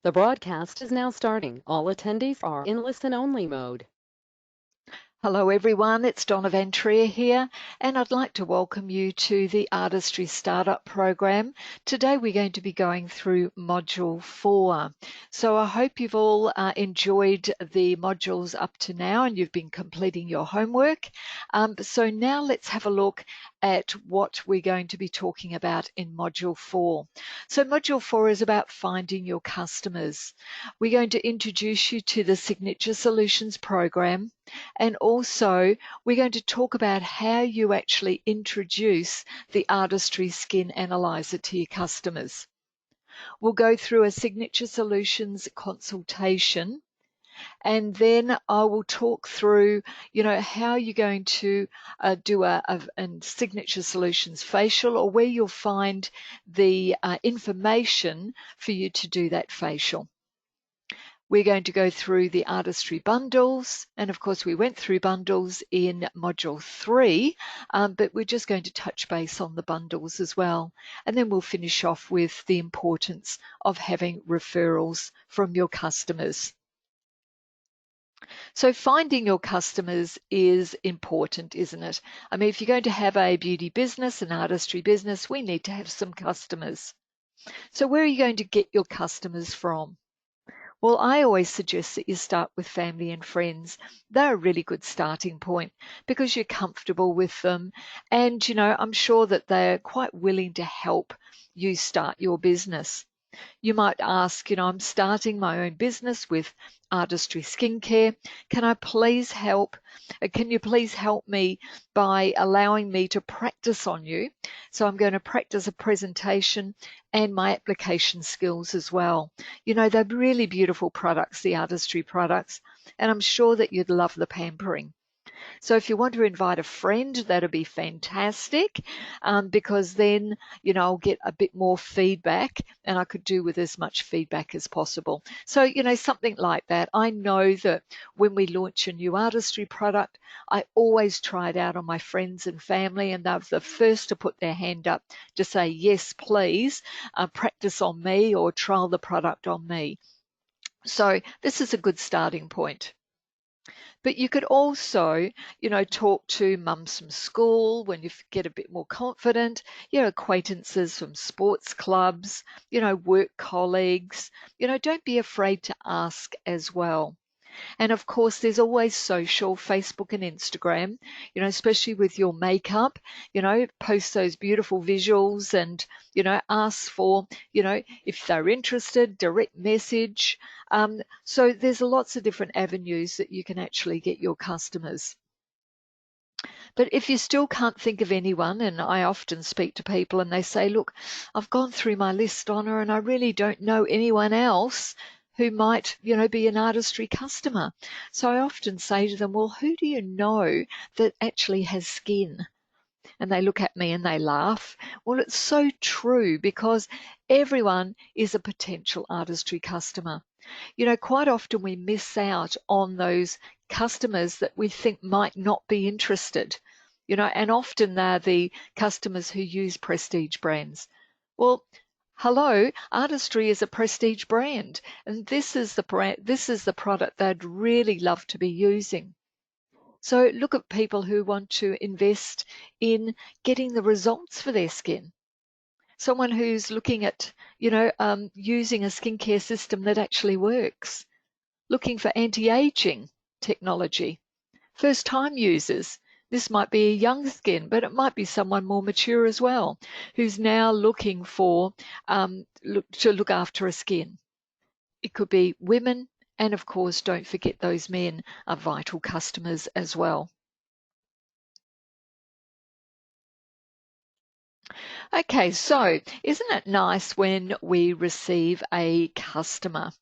The broadcast is now starting. All attendees are in listen-only mode. Hello everyone, it's Donna Van Trier here, and I'd like to welcome you to the Artistry Startup program. Today we're going to be going through Module 4. So I hope you've all enjoyed the modules up to now and you've been completing your homework. So now let's have a look at what we're going to be talking about in Module 4. So Module 4 is about finding your customers. We're going to introduce you to the Signature Solutions program, and also we're going to talk about how you actually introduce the Artistry Skin Analyzer to your customers. We'll go through a Signature Solutions consultation, and then I will talk through, how you're going to do a Signature Solutions facial, or where you'll find the information for you to do that facial. We're going to go through the Artistry bundles, and of course we went through bundles in Module 3, but we're just going to touch base on the bundles as well. And then we'll finish off with the importance of having referrals from your customers. So finding your customers is important, isn't it? I mean, if you're going to have a beauty business, an artistry business, we need to have some customers. So where are you going to get your customers from? Well, I always suggest that you start with family and friends. They're a really good starting point because you're comfortable with them. And, I'm sure that they're quite willing to help you start your business. You might ask, I'm starting my own business with Artistry Skincare. Can I please help? Can you please help me by allowing me to practice on you? So I'm going to practice a presentation and my application skills as well. They're really beautiful products, the Artistry products, and I'm sure that you'd love the pampering. So if you want to invite a friend, that'll be fantastic, because then, I'll get a bit more feedback and I could do with as much feedback as possible. So, something like that. I know that when we launch a new artistry product, I always try it out on my friends and family, and they're the first to put their hand up to say, yes, please, practice on me or trial the product on me. So this is a good starting point. But you could also, talk to mums from school when you get a bit more confident, acquaintances from sports clubs, work colleagues. Don't be afraid to ask as well. And of course, there's always social, Facebook and Instagram, especially with your makeup, post those beautiful visuals and, ask for, if they're interested, direct message. So there's lots of different avenues that you can actually get your customers. But if you still can't think of anyone, and I often speak to people and they say, look, I've gone through my list, Donna, and I really don't know anyone else who might, be an artistry customer. So I often say to them, well, who do you know that actually has skin? And they look at me and they laugh. Well, it's so true because everyone is a potential artistry customer. Quite often we miss out on those customers that we think might not be interested, and often they're the customers who use prestige brands. Well, hello, Artistry is a prestige brand, and this is the product they'd really love to be using. So look at people who want to invest in getting the results for their skin. Someone who's looking at, using a skincare system that actually works, looking for anti-aging technology. First-time users. This might be a young skin, but it might be someone more mature as well, who's now looking for to look after a skin. It could be women, and of course, don't forget those men are vital customers as well. Okay, so isn't it nice when we receive a customer?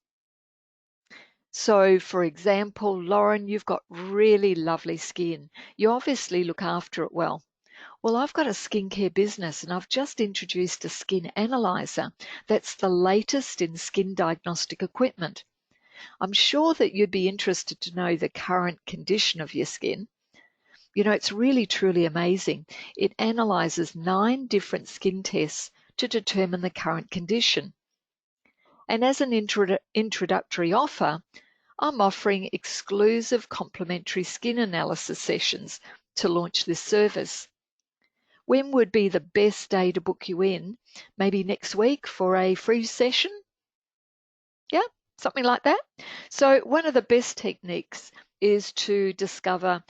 So, for example, Lauren, you've got really lovely skin. You obviously look after it well. Well, I've got a skincare business and I've just introduced a skin analyzer that's the latest in skin diagnostic equipment. I'm sure that you'd be interested to know the current condition of your skin. It's really truly amazing. It analyzes 9 different skin tests to determine the current condition. And as an introductory offer, I'm offering exclusive complimentary skin analysis sessions to launch this service. When would be the best day to book you in? Maybe next week for a free session? Yeah, something like that. So one of the best techniques is to discover,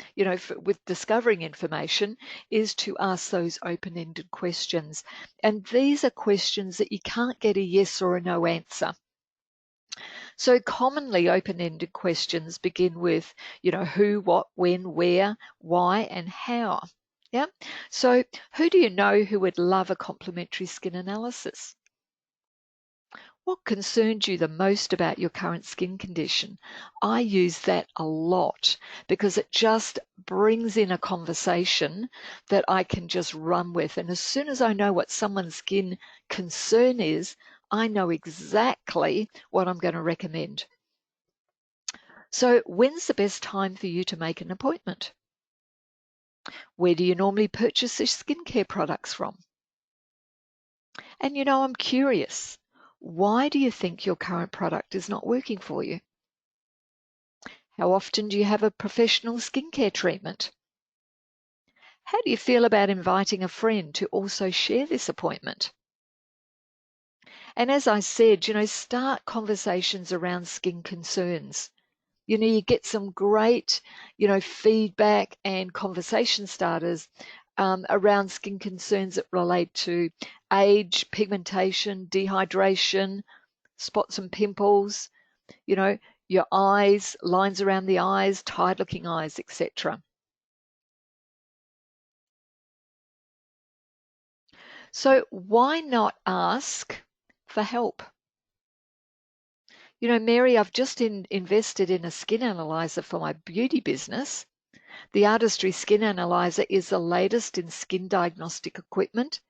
with discovering information, is to ask those open-ended questions. And these are questions that you can't get a yes or a no answer. So commonly open-ended questions begin with, who, what, when, where, why, and how. Yeah. So who do you know who would love a complimentary skin analysis? What concerns you the most about your current skin condition? I use that a lot because it just brings in a conversation that I can just run with. And as soon as I know what someone's skin concern is, I know exactly what I'm going to recommend. So, when's the best time for you to make an appointment? Where do you normally purchase your skincare products from? And I'm curious. Why do you think your current product is not working for you? How often do you have a professional skincare treatment? How do you feel about inviting a friend to also share this appointment? And as I said, start conversations around skin concerns. You get some great, feedback and conversation starters around skin concerns that relate to age, pigmentation, dehydration, spots and pimples, your eyes, lines around the eyes, tired looking eyes, etc. So why not ask for help? Mary, I've just invested in a skin analyzer for my beauty business. The ARTISTRY skin analyzer is the latest in skin diagnostic equipment,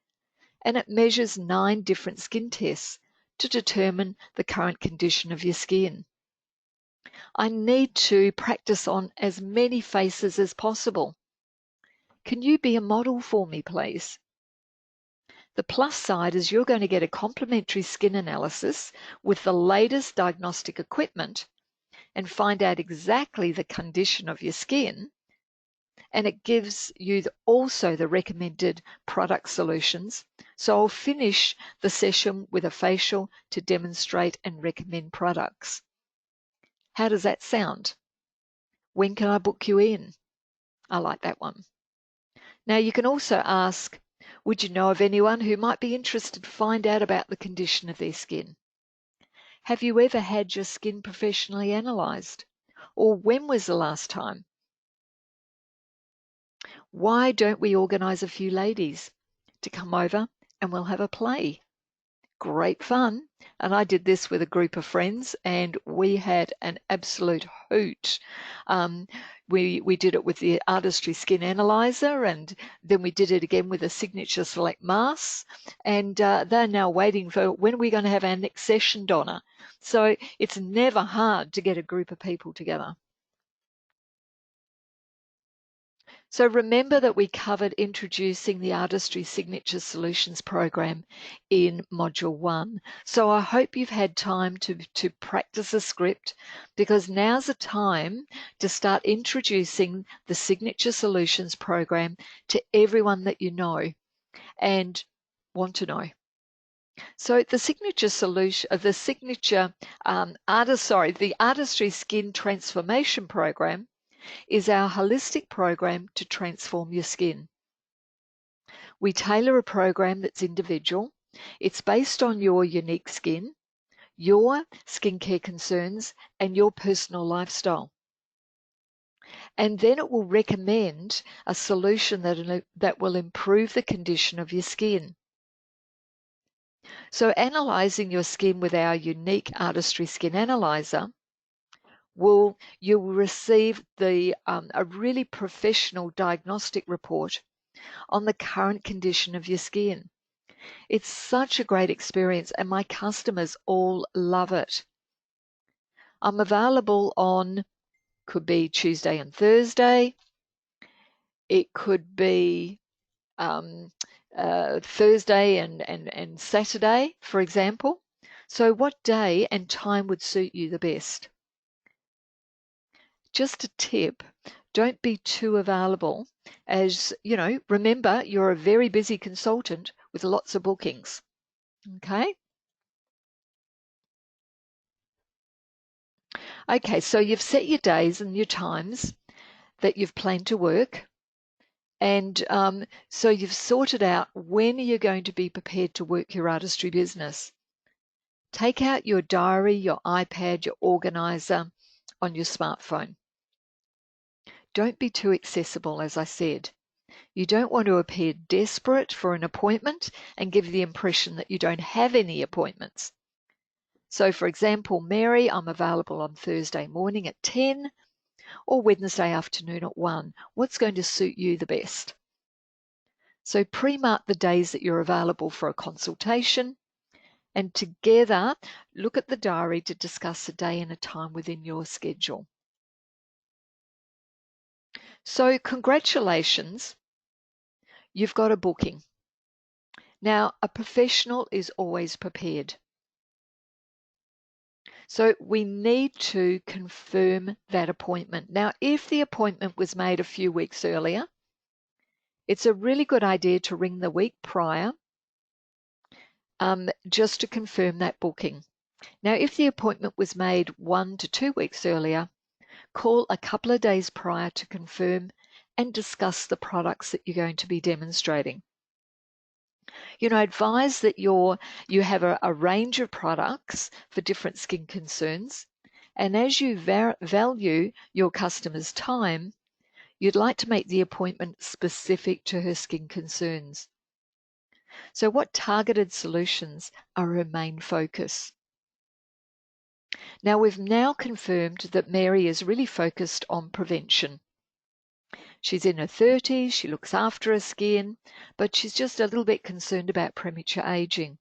and it measures 9 different skin tests to determine the current condition of your skin. I need to practice on as many faces as possible. Can you be a model for me, please? The plus side is you're going to get a complimentary skin analysis with the latest diagnostic equipment and find out exactly the condition of your skin. And it gives you also the recommended product solutions. So I'll finish the session with a facial to demonstrate and recommend products. How does that sound? When can I book you in? I like that one. Now you can also ask, would you know of anyone who might be interested to find out about the condition of their skin? Have you ever had your skin professionally analysed? Or when was the last time? Why don't we organise a few ladies to come over and we'll have a play? Great fun. And I did this with a group of friends and we had an absolute hoot. We did it with the ARTISTRY skin analyzer, and then we did it again with a signature select mask, and they're now waiting for when are we going to have our next session, Donna. So it's never hard to get a group of people together. So remember that we covered introducing the ARTISTRY Signature Solutions program in Module 1. So I hope you've had time to practice a script, because now's the time to start introducing the Signature Solutions program to everyone that you know and want to know. So the signature solution, the ARTISTRY Skin Transformation Program is our holistic program to transform your skin. We tailor a program that's individual. It's based on your unique skin, your skincare concerns, and your personal lifestyle. And then it will recommend a solution that will improve the condition of your skin. So analyzing your skin with our unique ARTISTRY Skin Analyzer, you will receive a really professional diagnostic report on the current condition of your skin. It's such a great experience and my customers all love it. I'm available on, could be Tuesday and Thursday. It could be Thursday and Saturday, for example. So what day and time would suit you the best? Just a tip, don't be too available, as you know, remember you're a very busy consultant with lots of bookings. Okay? Okay, so you've set your days and your times that you've planned to work. And so you've sorted out when are you going to be prepared to work your artistry business. Take out your diary, your iPad, your organizer on your smartphone. Don't be too accessible, as I said. You don't want to appear desperate for an appointment and give the impression that you don't have any appointments. So, for example, Mary, I'm available on Thursday morning at 10 or Wednesday afternoon at 1. What's going to suit you the best? So pre-mark the days that you're available for a consultation, and together look at the diary to discuss a day and a time within your schedule. So congratulations, you've got a booking. Now, a professional is always prepared. So we need to confirm that appointment. Now, if the appointment was made a few weeks earlier, it's a really good idea to ring the week prior just to confirm that booking. Now, if the appointment was made 1 to 2 weeks earlier, call a couple of days prior to confirm and discuss the products that you're going to be demonstrating. You know, advise that you have a range of products for different skin concerns, and as you value your customer's time, you'd like to make the appointment specific to her skin concerns. So what targeted solutions are her main focus? Now, we've now confirmed that Mary is really focused on prevention. She's in her 30s, she looks after her skin, but she's just a little bit concerned about premature aging.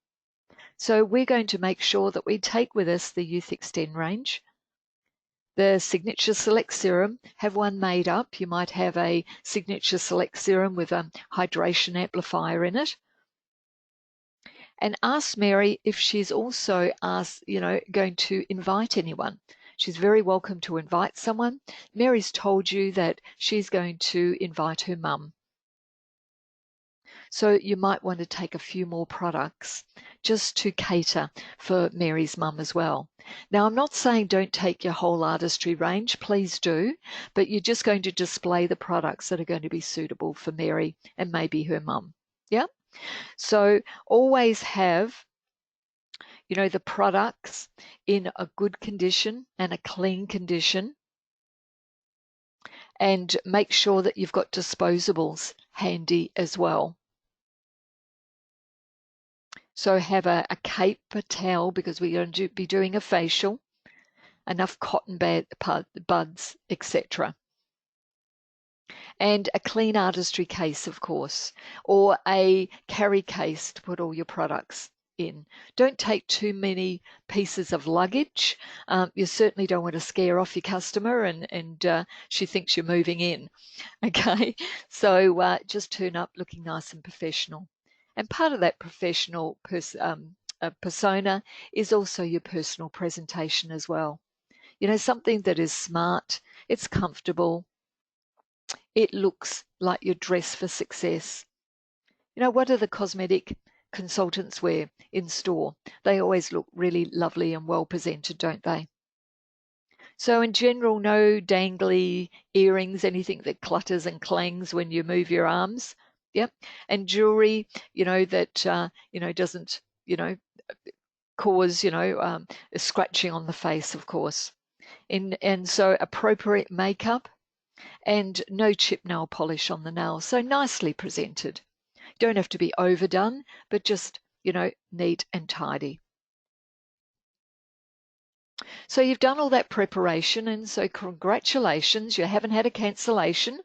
So we're going to make sure that we take with us the Youth Extend range. The Signature Select Serum, have one made up. You might have a Signature Select Serum with a hydration amplifier in it. And ask Mary if she's also going to invite anyone. She's very welcome to invite someone. Mary's told you that she's going to invite her mum. So you might want to take a few more products just to cater for Mary's mum as well. Now, I'm not saying don't take your whole artistry range, please do, but you're just going to display the products that are going to be suitable for Mary and maybe her mum. Yeah? So always have, the products in a good condition and a clean condition, and make sure that you've got disposables handy as well. So have a cape, a towel, because we're going to be doing a facial, enough cotton buds, etc. And a clean artistry case, of course, or a carry case to put all your products in. Don't take too many pieces of luggage. You certainly don't want to scare off your customer and she thinks you're moving in. Okay, so just turn up looking nice and professional. And part of that professional persona is also your personal presentation as well. Something that is smart, it's comfortable, it looks like you're dressed for success. What do the cosmetic consultants wear in store? They always look really lovely and well presented, don't they? So in general, no dangly earrings, anything that clutters and clangs when you move your arms. Yep. And jewelry, that, doesn't, cause, scratching on the face, of course. And so appropriate makeup and no chip nail polish on the nails. So nicely presented. Don't have to be overdone, but just, neat and tidy. So you've done all that preparation, and so congratulations, you haven't had a cancellation.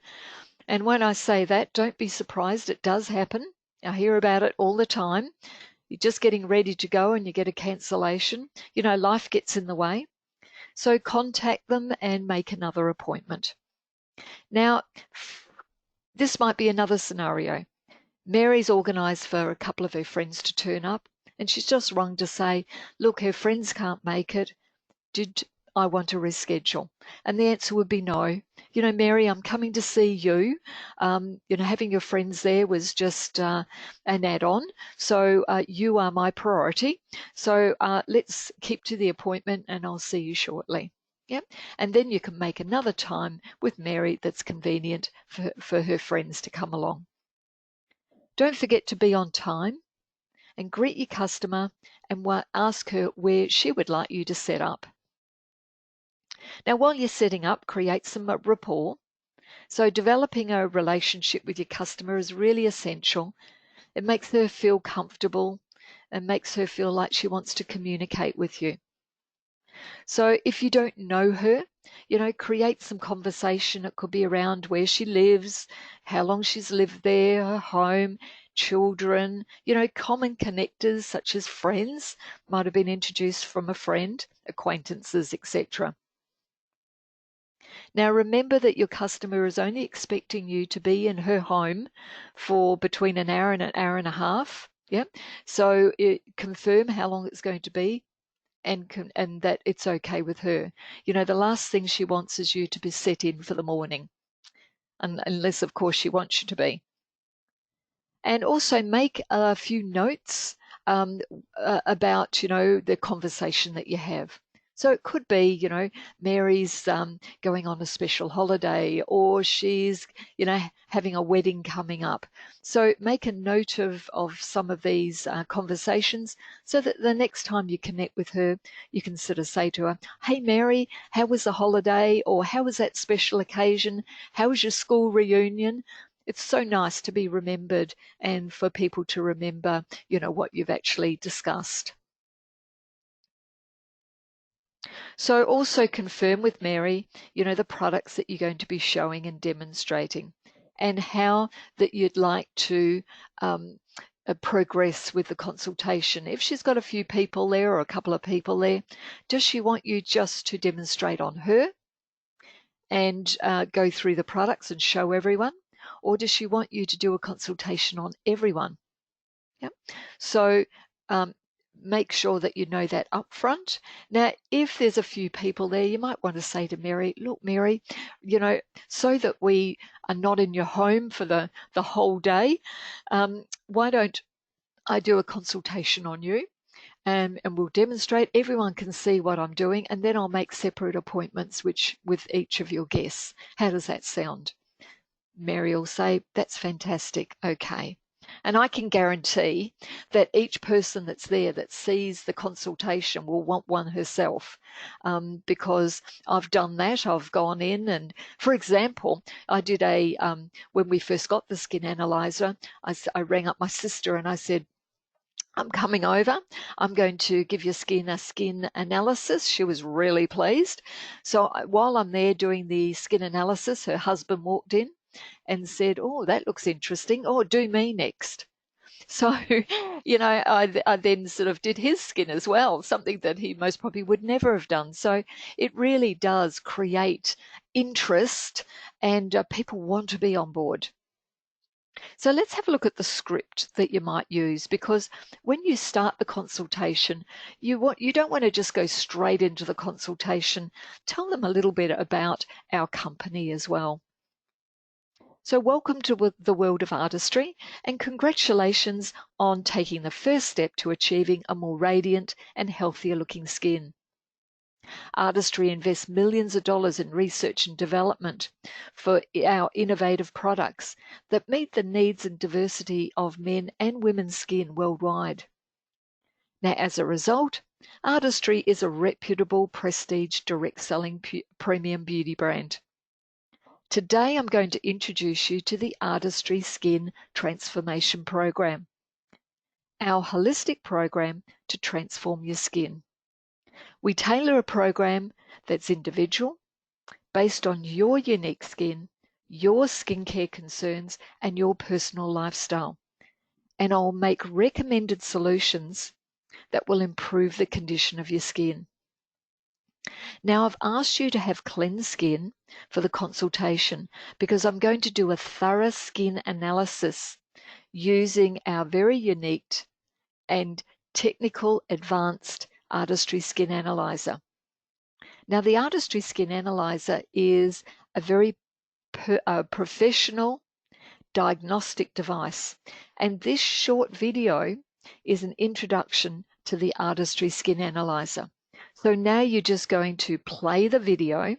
And when I say that, don't be surprised, it does happen. I hear about it all the time. You're just getting ready to go and you get a cancellation. Life gets in the way. So contact them and make another appointment. Now, this might be another scenario. Mary's organised for a couple of her friends to turn up. and she's just rung to say, look, her friends can't make it. Did I want to reschedule? And the answer would be no. Mary, I'm coming to see you. Having your friends there was just an add-on. So you are my priority. So let's keep to the appointment and I'll see you shortly. Yep. And then you can make another time with Mary that's convenient for her friends to come along. Don't forget to be on time and greet your customer and ask her where she would like you to set up. Now, while you're setting up, create some rapport. So developing a relationship with your customer is really essential. It makes her feel comfortable and makes her feel like she wants to communicate with you. So if you don't know her, create some conversation. It could be around where she lives, how long she's lived there, her home, children, common connectors such as friends, might have been introduced from a friend, acquaintances, etc. Now remember that your customer is only expecting you to be in her home for between an hour and an hour and a half. Yeah. So confirm how long it's going to be and that it's okay with her. The last thing she wants is you to be set in for the morning, unless of course she wants you to be. And also make a few notes about, the conversation that you have. So it could be, Mary's going on a special holiday, or she's, having a wedding coming up. So make a note of some of these conversations so that the next time you connect with her, you can sort of say to her, hey, Mary, how was the holiday? Or how was that special occasion? How was your school reunion? It's so nice to be remembered and for people to remember, what you've actually discussed. So also confirm with Mary, the products that you're going to be showing and demonstrating and how that you'd like to progress with the consultation. If she's got a few people there or a couple of people there, does she want you just to demonstrate on her and go through the products and show everyone? Or does she want you to do a consultation on everyone? Yep. So make sure that you know that up front. Now, if there's a few people there, you might want to say to Mary, look, Mary, so that we are not in your home for the whole day, why don't I do a consultation on you? And we'll demonstrate. Everyone can see what I'm doing, and then I'll make separate appointments with each of your guests. How does that sound? Mary will say, that's fantastic. Okay. And I can guarantee that each person that's there that sees the consultation will want one herself, because I've done that. I've gone in and, for example, I did when we first got the skin analyzer, I rang up my sister and I said, I'm coming over. I'm going to give your skin a skin analysis. She was really pleased. So while I'm there doing the skin analysis, her husband walked in and said, oh, that looks interesting. Oh, do me next. So, I then sort of did his skin as well, something that he most probably would never have done. So it really does create interest and people want to be on board. So let's have a look at the script that you might use, because when you start the consultation, you don't want to just go straight into the consultation. Tell them a little bit about our company as well. So welcome to the world of artistry and congratulations on taking the first step to achieving a more radiant and healthier looking skin. Artistry invests millions of dollars in research and development for our innovative products that meet the needs and diversity of men and women's skin worldwide. Now, as a result, Artistry is a reputable, prestige, direct selling premium beauty brand. Today, I'm going to introduce you to the Artistry Skin Transformation Program, our holistic program to transform your skin. We tailor a program that's individual, based on your unique skin, your skincare concerns, and your personal lifestyle. And I'll make recommended solutions that will improve the condition of your skin. Now, I've asked you to have cleansed skin for the consultation because I'm going to do a thorough skin analysis using our very unique and technical advanced ARTISTRY skin analyzer. Now, the ARTISTRY skin analyzer is a very professional diagnostic device, and this short video is an introduction to the ARTISTRY skin analyzer. So now you're just going to play the video,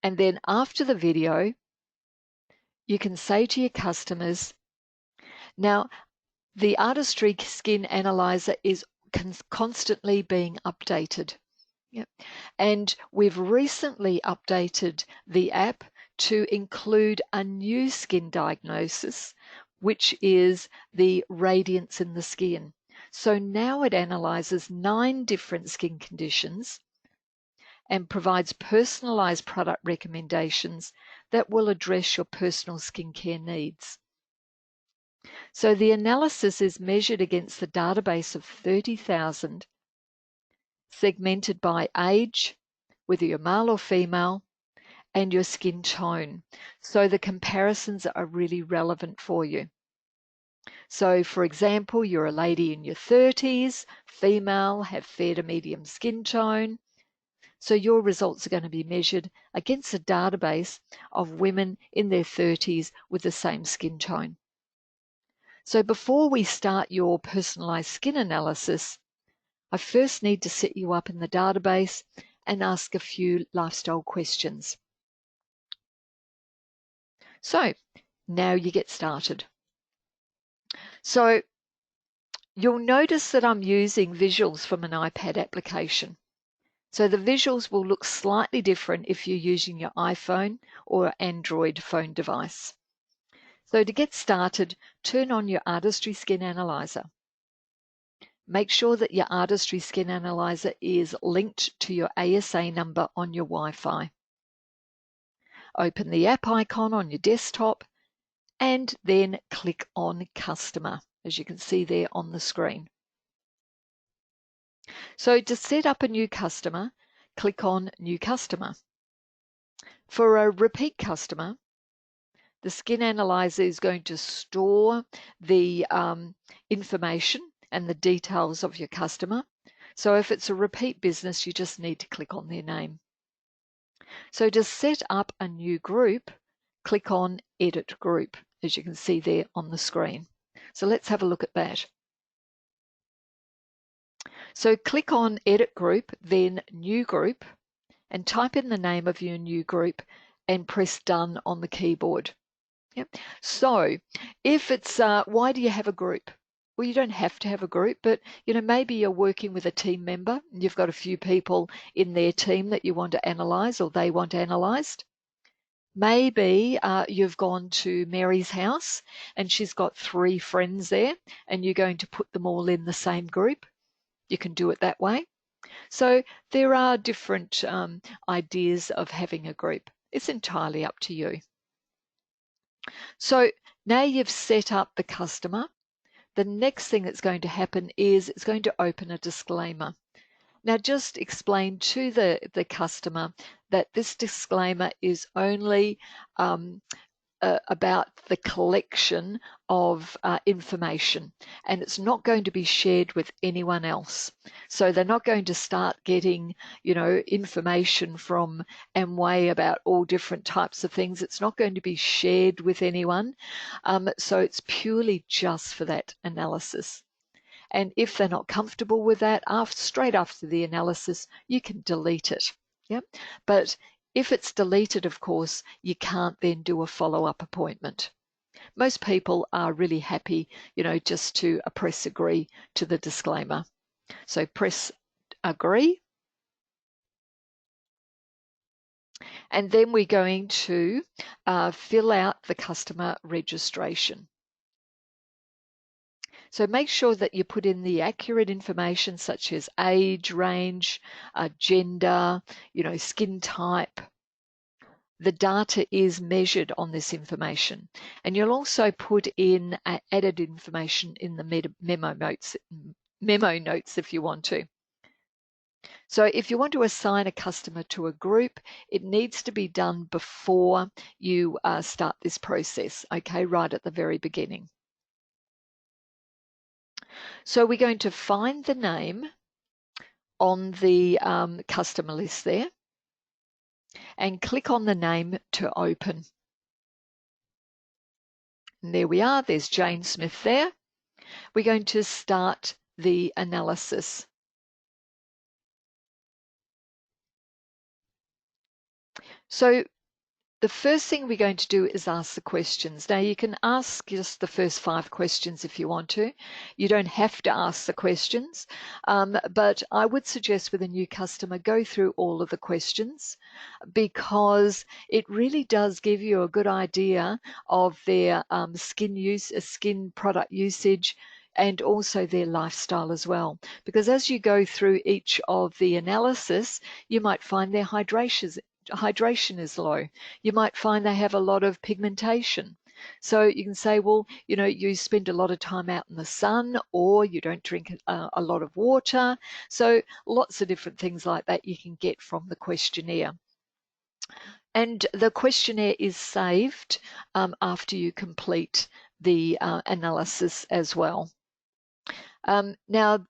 and then after the video, you can say to your customers, now the ARTISTRY skin analyzer is constantly being updated. Yep. And we've recently updated the app to include a new skin diagnosis, which is the radiance in the skin. So now it analyzes 9 different skin conditions and provides personalized product recommendations that will address your personal skincare needs. So the analysis is measured against the database of 30,000, segmented by age, whether you're male or female, and your skin tone. So the comparisons are really relevant for you. So, for example, you're a lady in your 30s, female, have fair to medium skin tone. So your results are going to be measured against a database of women in their 30s with the same skin tone. So before we start your personalized skin analysis, I first need to set you up in the database and ask a few lifestyle questions. So now you get started. So you'll notice that I'm using visuals from an iPad application. So the visuals will look slightly different if you're using your iPhone or Android phone device. So to get started, turn on your ARTISTRY Skin Analyzer. Make sure that your ARTISTRY Skin Analyzer is linked to your ASA number on your Wi-Fi. Open the app icon on your desktop and then click on Customer, as you can see there on the screen. So to set up a new customer, click on New Customer. For a repeat customer, the Skin Analyzer is going to store the information and the details of your customer. So if it's a repeat business, you just need to click on their name. So to set up a new group, click on Edit Group, as you can see there on the screen. So let's have a look at that. So click on Edit Group, then New Group, and type in the name of your new group and press Done on the keyboard. Yep. So if it's, why do you have a group? Well, you don't have to have a group, but maybe you're working with a team member and you've got a few people in their team that you want to analyze or they want analyzed. Maybe you've gone to Mary's house and she's got 3 friends there and you're going to put them all in the same group. You can do it that way. So there are different ideas of having a group. It's entirely up to you. So now you've set up the customer. The next thing that's going to happen is it's going to open a disclaimer. Now just explain to the customer that this disclaimer is only about the collection of information, and it's not going to be shared with anyone else. So they're not going to start getting, information from Amway about all different types of things. It's not going to be shared with anyone. So it's purely just for that analysis. And if they're not comfortable with that, straight after the analysis, you can delete it. Yep. But if it's deleted, of course, you can't then do a follow-up appointment. Most people are really happy, just to press agree to the disclaimer. So press agree. And then we're going to fill out the customer registration. So make sure that you put in the accurate information such as age, range, gender, skin type. The data is measured on this information. And you'll also put in added information in the memo notes if you want to. So if you want to assign a customer to a group, it needs to be done before you start this process, okay, right at the very beginning. So we're going to find the name on the customer list there and click on the name to open. And there we are. There's Jane Smith there. We're going to start the analysis. So the first thing we're going to do is ask the questions. Now, you can ask just the first 5 questions if you want to. You don't have to ask the questions, but I would suggest with a new customer, go through all of the questions, because it really does give you a good idea of their skin product usage, and also their lifestyle as well. Because as you go through each of the analysis, you might find their hydration is low. You might find they have a lot of pigmentation. So you can say, well, you spend a lot of time out in the sun, or you don't drink a lot of water. So lots of different things like that you can get from the questionnaire. And the questionnaire is saved after you complete the analysis as well. Now,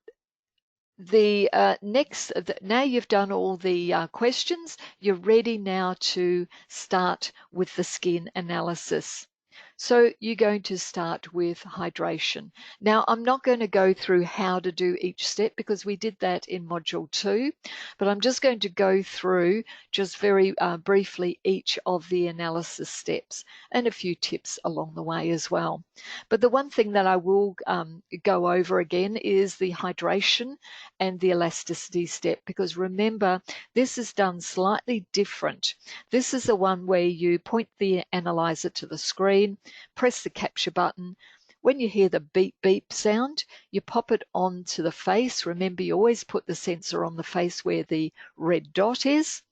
now you've done all the questions, you're ready now to start with the skin analysis. So you're going to start with hydration. Now, I'm not going to go through how to do each step because we did that in module 2, but I'm just going to go through just very briefly each of the analysis steps and a few tips along the way as well. But the one thing that I will go over again is the hydration and the elasticity step, because remember, this is done slightly different. This is the one where you point the analyzer to the screen, press the capture button. When you hear the beep beep sound, you pop it onto the face. Remember, you always put the sensor on the face where the red dot is,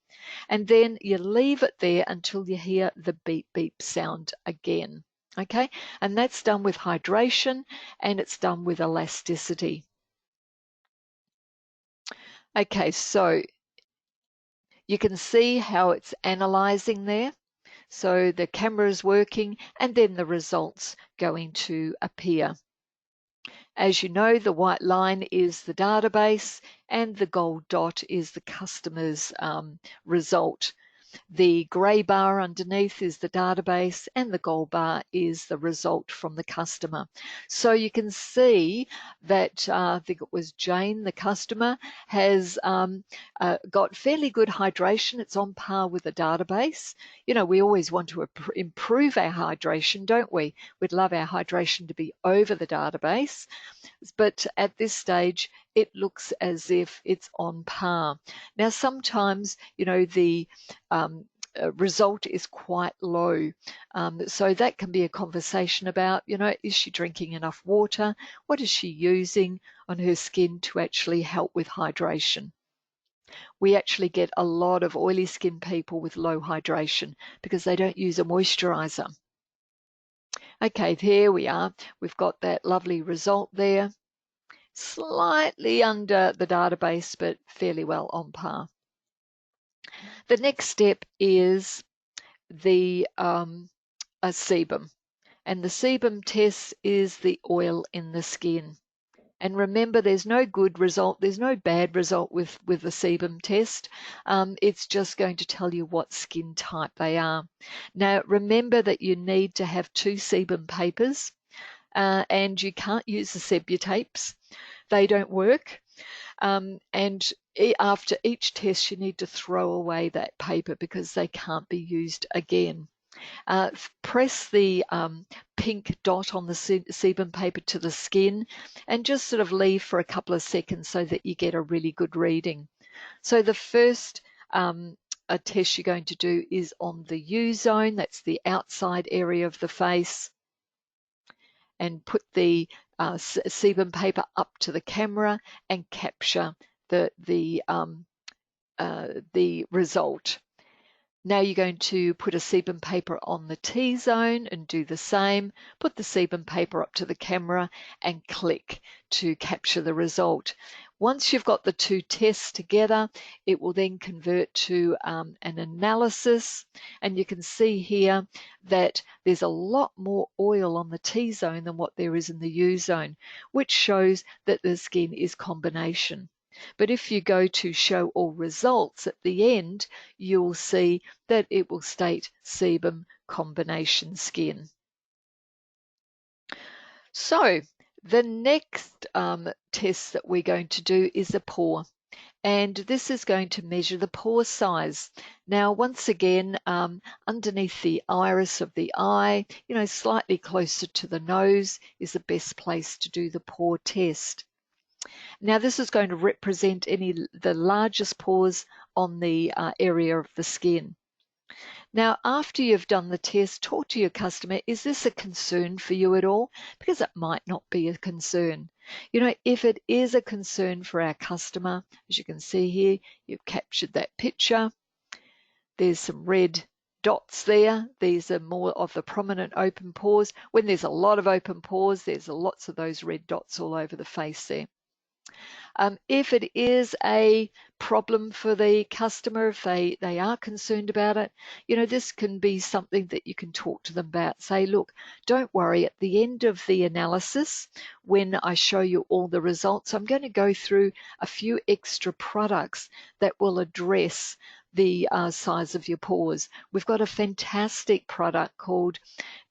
and then you leave it there until you hear the beep beep sound again. Okay, and that's done with hydration, and it's done with elasticity. Okay, so you can see how it's analyzing there. So the camera is working, and then the results going to appear. As you know, the white line is the database, and the gold dot is the customer's result. The grey bar underneath is the database, and the gold bar is the result from the customer. So you can see that I think it was Jane, the customer, has got fairly good hydration. It's on par with the database. We always want to improve our hydration, don't we? We'd love our hydration to be over the database. But at this stage, it looks as if it's on par. Now, sometimes, the result is quite low. So that can be a conversation about, is she drinking enough water? What is she using on her skin to actually help with hydration? We actually get a lot of oily skin people with low hydration because they don't use a moisturizer. Okay, here we are. We've got that lovely result there. Slightly under the database, but fairly well on par. The next step is the sebum. And the sebum test is the oil in the skin. And remember, there's no good result, there's no bad result with the sebum test. It's just going to tell you what skin type they are. Now, remember that you need to have 2 sebum papers, and you can't use the sebutapes. They don't work. And after each test, you need to throw away that paper because they can't be used again. Press the pink dot on the sebum paper to the skin and just sort of leave for a couple of seconds so that you get a really good reading. So the first a test you're going to do is on the U zone, that's the outside area of the face, and put the sebum paper up to the camera and capture the result. Now you're going to put a sebum paper on the T-zone and do the same. Put the sebum paper up to the camera and click to capture the result. Once you've got the two tests together, it will then convert to an analysis. And you can see here that there's a lot more oil on the T-zone than what there is in the U-zone, which shows that the skin is combination. But if you go to show all results at the end, you'll see that it will state sebum combination skin. So the next test that we're going to do is a pore. And this is going to measure the pore size. Now, once again, underneath the iris of the eye, slightly closer to the nose is the best place to do the pore test. Now, this is going to represent the largest pores on the area of the skin. Now, after you've done the test, talk to your customer. Is this a concern for you at all? Because it might not be a concern. If it is a concern for our customer, as you can see here, you've captured that picture. There's some red dots there. These are more of the prominent open pores. When there's a lot of open pores, there's lots of those red dots all over the face there. If it is a problem for the customer, if they are concerned about it, this can be something that you can talk to them about. Say, look, don't worry, at the end of the analysis, when I show you all the results, I'm going to go through a few extra products that will address the size of your pores. We've got a fantastic product called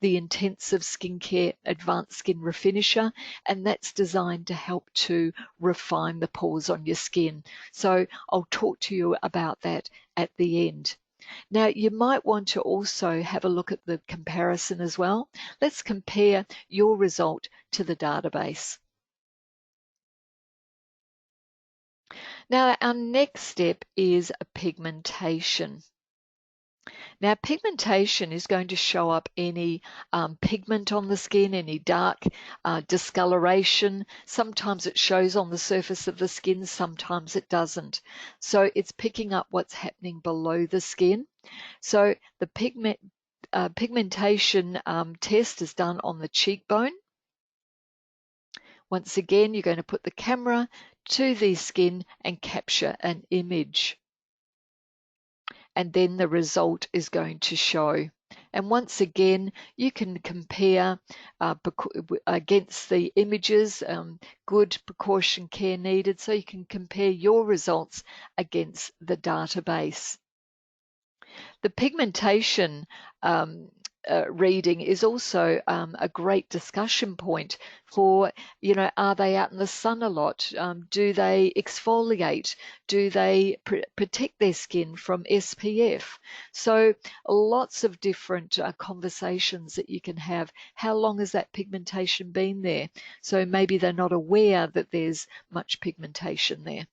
the Intensive Skincare Advanced Skin Refinisher, and that's designed to help to refine the pores on your skin. So I'll talk to you about that at the end. Now, you might want to also have a look at the comparison as well. Let's compare your result to the database. Now, our next step is pigmentation. Now, pigmentation is going to show up any pigment on the skin, any dark discoloration. Sometimes it shows on the surface of the skin, sometimes it doesn't. So it's picking up what's happening below the skin. So the pigmentation test is done on the cheekbone. Once again, you're going to put the camera to the skin and capture an image. And then the result is going to show. And once again, you can compare against the images, good precaution care needed, so you can compare your results against the database. The pigmentation reading is also a great discussion point for, are they out in the sun a lot? Do they exfoliate? Do they protect their skin from SPF? So lots of different conversations that you can have. How long has that pigmentation been there? So maybe they're not aware that there's much pigmentation there.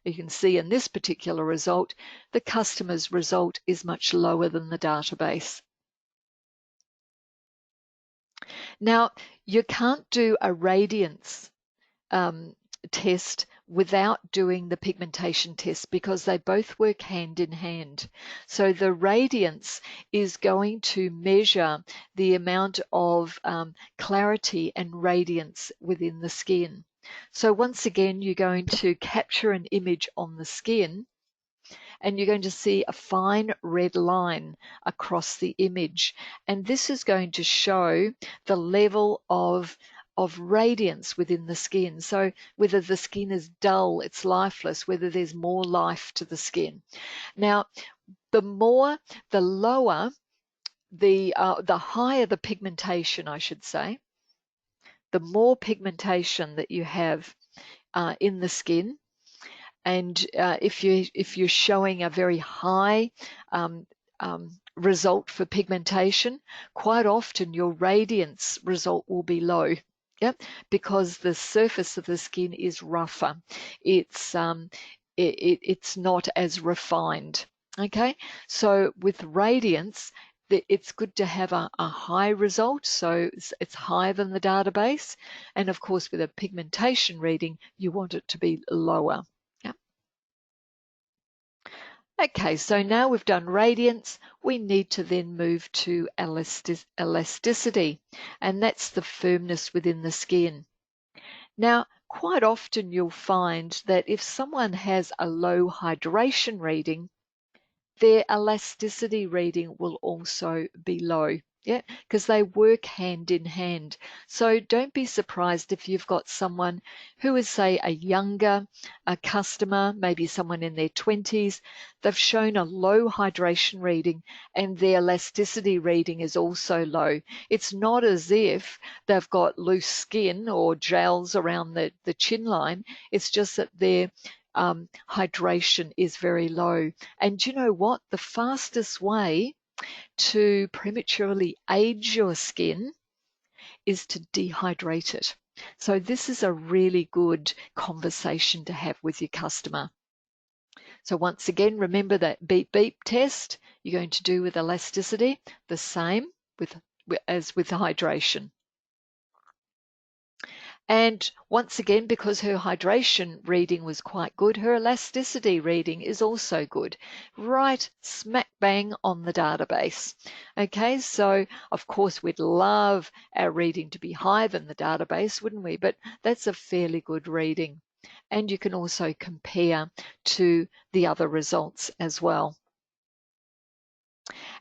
You can see in this particular result, the customer's result is much lower than the database. Now, you can't do a radiance test without doing the pigmentation test because they both work hand in hand. So the radiance is going to measure the amount of clarity and radiance within the skin. So once again, you're going to capture an image on the skin and you're going to see a fine red line across the image. And this is going to show the level of radiance within the skin. So whether the skin is dull, it's lifeless, whether there's more life to the skin. Now, the lower, the higher the pigmentation, I should say, the more pigmentation that you have in the skin. And if you're showing a very high result for pigmentation, quite often your radiance result will be low. Yep, because the surface of the skin is rougher. It's not as refined. Okay, so with radiance, it's good to have a high result, so it's higher than the database. And of course, with a pigmentation reading, you want it to be lower. Okay, so now we've done radiance, we need to then move to elasticity, and that's the firmness within the skin. Now, quite often you'll find that if someone has a low hydration reading, their elasticity reading will also be low. Yeah, because they work hand in hand. So don't be surprised if you've got someone who is, say, a customer, maybe someone in their 20s, they've shown a low hydration reading and their elasticity reading is also low. It's not as if they've got loose skin or gels around the chin line. It's just that their hydration is very low. And you know what? The fastest way to prematurely age your skin is to dehydrate it. So this is a really good conversation to have with your customer. So once again, remember that beep beep test you're going to do with elasticity, the same as with hydration. And once again, because her hydration reading was quite good, her elasticity reading is also good, right smack bang on the database. Okay, so of course we'd love our reading to be higher than the database, wouldn't we? But that's a fairly good reading. And you can also compare to the other results as well.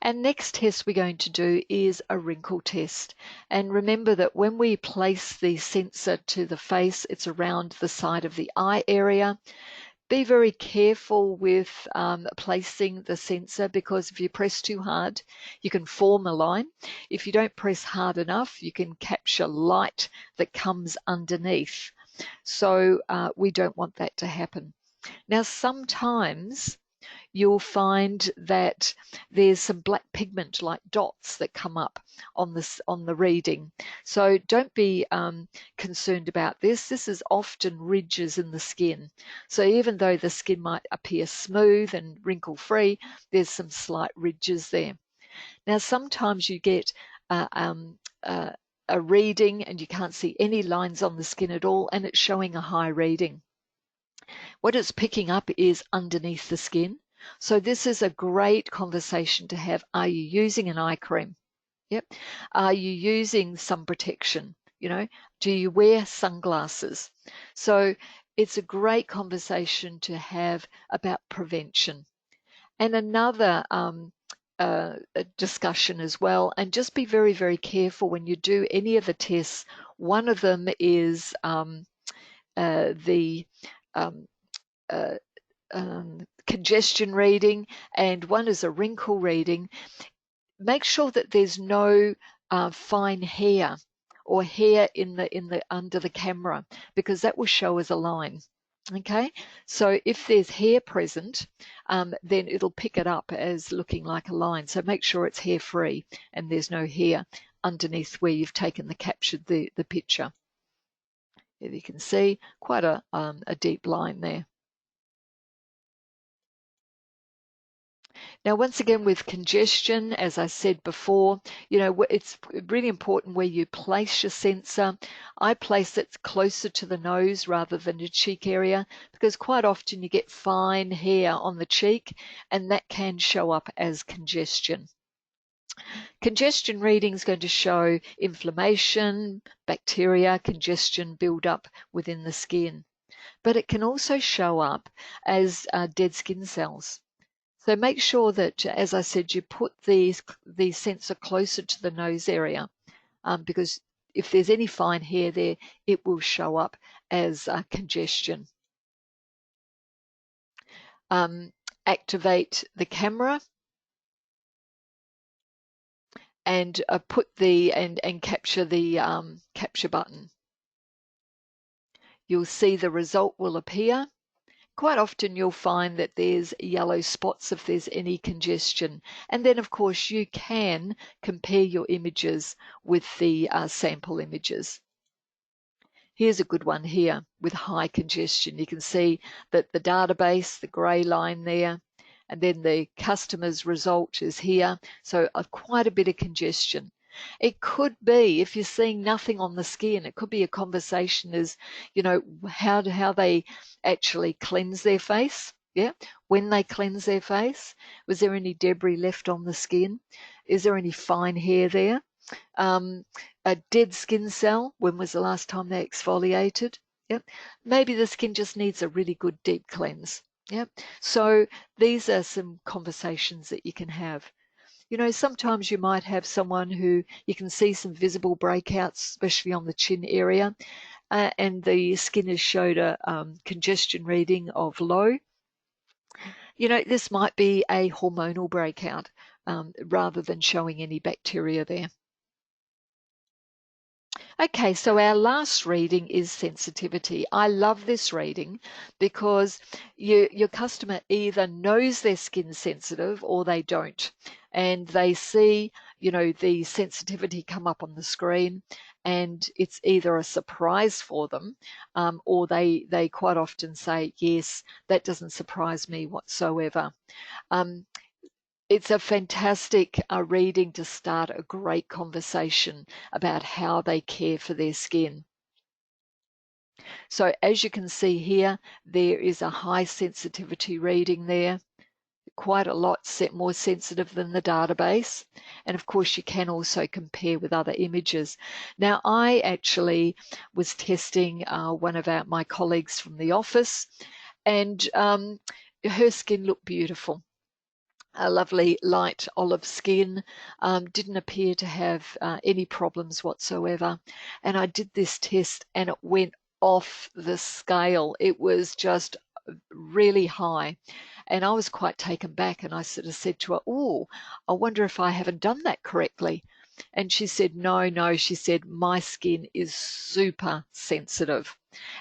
And next test we're going to do is a wrinkle test. And remember that when we place the sensor to the face, it's around the side of the eye area. Be very careful with placing the sensor, because if you press too hard, you can form a line. If you don't press hard enough, you can capture light that comes underneath. So we don't want that to happen. Now, sometimes you'll find that there's some black pigment like dots that come up on the reading. So don't be concerned about this. This is often ridges in the skin. So even though the skin might appear smooth and wrinkle free, there's some slight ridges there. Now sometimes you get a reading and you can't see any lines on the skin at all, and it's showing a high reading. What it's picking up is underneath the skin. So this is a great conversation to have. Are you using an eye cream? Yep. Are you using sun protection? You know, do you wear sunglasses? So it's a great conversation to have about prevention. And another discussion as well, and just be very, very careful when you do any of the tests. One of them is the um, uh, congestion reading, and one is a wrinkle reading. Make sure that there's no fine hair or hair in the under the camera, because that will show as a line. Okay, so if there's hair present, then it'll pick it up as looking like a line. So make sure it's hair free and there's no hair underneath where you've taken captured the picture. As you can see, quite a deep line there. Now, once again, with congestion, as I said before, you know, it's really important where you place your sensor. I place it closer to the nose rather than the cheek area, because quite often you get fine hair on the cheek, and that can show up as congestion. Congestion reading is going to show inflammation, bacteria, congestion build up within the skin. But it can also show up as dead skin cells. So make sure that, as I said, you put the sensor closer to the nose area, because if there's any fine hair there, it will show up as congestion. Activate the camera and put and capture the capture button. You'll see the result will appear. Quite often you'll find that there's yellow spots if there's any congestion. And then, of course, you can compare your images with the sample images. Here's a good one here with high congestion. You can see that the database, the grey line there, and then the customer's result is here. So quite a bit of congestion. It could be, if you're seeing nothing on the skin, it could be a conversation is, you know, how they actually cleanse their face. Yeah. When they cleanse their face, was there any debris left on the skin? Is there any fine hair there? A dead skin cell, when was the last time they exfoliated? Yep. Maybe the skin just needs a really good deep cleanse. Yep. So these are some conversations that you can have. You know, sometimes you might have someone who you can see some visible breakouts, especially on the chin area, and the skin has showed a congestion reading of low. You know, this might be a hormonal breakout rather than showing any bacteria there. Okay, so our last reading is sensitivity. I love this reading because your customer either knows their skin's sensitive or they don't. And they see, you know, the sensitivity come up on the screen and it's either a surprise for them or they quite often say, yes, that doesn't surprise me whatsoever. Um, it's a fantastic reading to start a great conversation about how they care for their skin. So as you can see here, there is a high sensitivity reading there, quite a lot more sensitive than the database. And of course, you can also compare with other images. Now, I actually was testing one of my colleagues from the office, and her skin looked beautiful. A lovely light olive skin, didn't appear to have any problems whatsoever. And I did this test and it went off the scale. It was just really high. And I was quite taken back and I sort of said to her, oh, I wonder if I haven't done that correctly. And she said, no, no. She said, my skin is super sensitive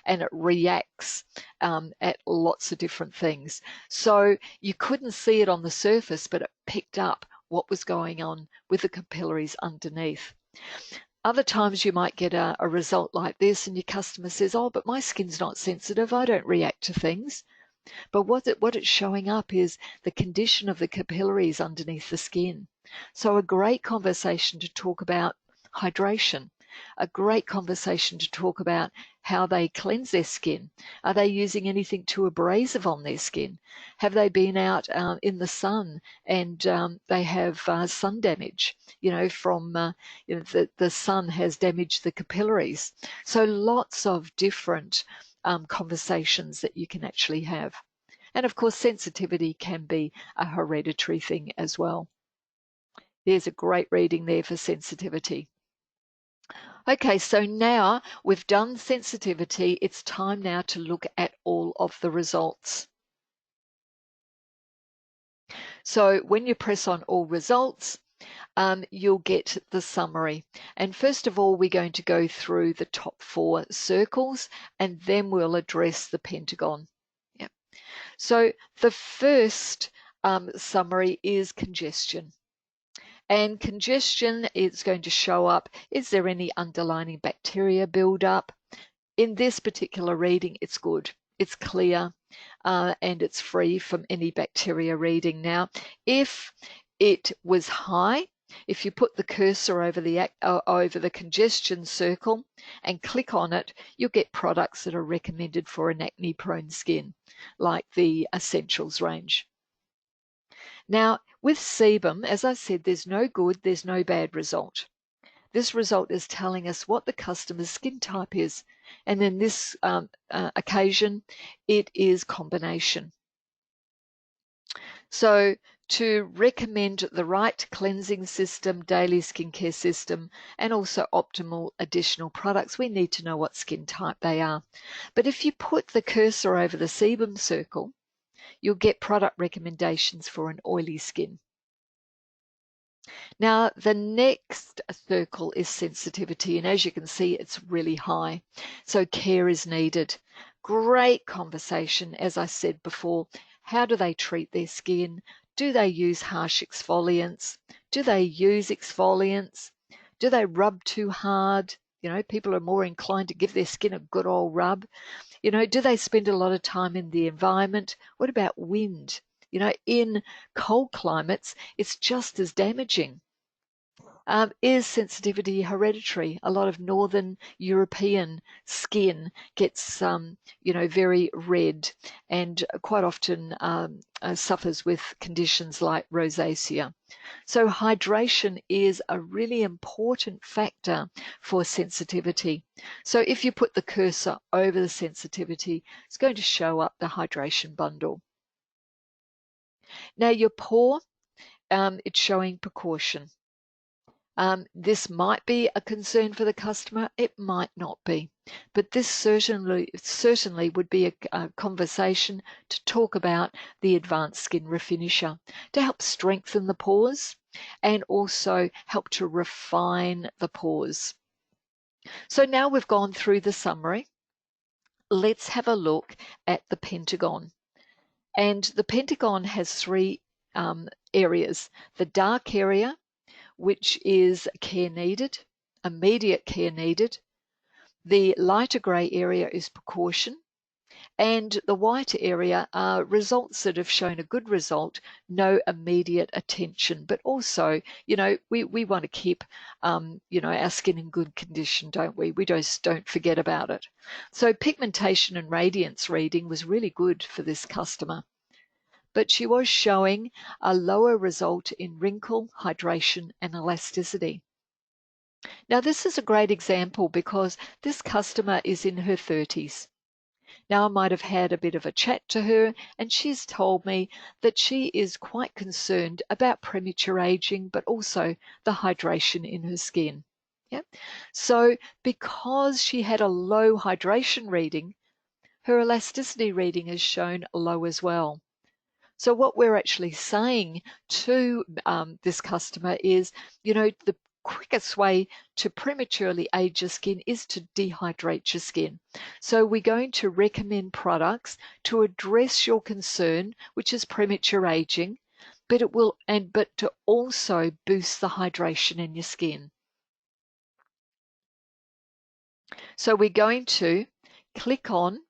and it reacts at lots of different things. So you couldn't see it on the surface, but it picked up what was going on with the capillaries underneath. Other times you might get a result like this and your customer says, oh, but my skin's not sensitive. I don't react to things. But what it's showing up is the condition of the capillaries underneath the skin. So a great conversation to talk about hydration, a great conversation to talk about how they cleanse their skin. Are they using anything too abrasive on their skin? Have they been out in the sun and they have sun damage, you know, from you know, the sun has damaged the capillaries. So lots of different conversations that you can actually have. And of course, sensitivity can be a hereditary thing as well. There's a great reading there for sensitivity. Okay, so now we've done sensitivity. It's time now to look at all of the results. So when you press on all results, you'll get the summary. And first of all, we're going to go through the top 4 circles and then we'll address the pentagon. Yep. So the first summary is congestion. And congestion is going to show up. Is there any underlying bacteria buildup? In this particular reading, it's good. It's clear and it's free from any bacteria reading. Now, if it was high, if you put the cursor over the congestion circle and click on it, you'll get products that are recommended for an acne-prone skin, like the Essentials range. Now, with sebum, as I said, there's no good, there's no bad result. This result is telling us what the customer's skin type is. And in this occasion, it is combination. So to recommend the right cleansing system, daily skincare system, and also optimal additional products, we need to know what skin type they are. But if you put the cursor over the sebum circle, you'll get product recommendations for an oily skin. Now, the next circle is sensitivity, and as you can see, it's really high. So care is needed. Great conversation, as I said before. How do they treat their skin? Do they use harsh exfoliants? Do they use exfoliants? Do they rub too hard? You know, people are more inclined to give their skin a good old rub. You know, do they spend a lot of time in the environment? What about wind? You know, in cold climates, it's just as damaging. Is sensitivity hereditary? A lot of Northern European skin gets, very red, and quite often suffers with conditions like rosacea. So hydration is a really important factor for sensitivity. So if you put the cursor over the sensitivity, it's going to show up the hydration bundle. Now your pore, it's showing precaution. This might be a concern for the customer, it might not be, but this certainly would be a conversation to talk about the advanced skin refinisher to help strengthen the pores and also help to refine the pores. So now we've gone through the summary. Let's have a look at the pentagon. And the pentagon has three areas: the dark area, which is care needed, immediate care needed. The lighter grey area is precaution, and the white area are results that have shown a good result, no immediate attention. But also, we want to keep, our skin in good condition, don't we? We just don't forget about it. So pigmentation and radiance reading was really good for this customer, but she was showing a lower result in wrinkle, hydration, and elasticity. Now, this is a great example because this customer is in her 30s. Now, I might have had a bit of a chat to her, and she's told me that she is quite concerned about premature aging, but also the hydration in her skin. Yeah. So, because she had a low hydration reading, her elasticity reading is shown low as well. So what we're actually saying to this customer is, the quickest way to prematurely age your skin is to dehydrate your skin. So we're going to recommend products to address your concern, which is premature aging, but to also boost the hydration in your skin. So we're going to click on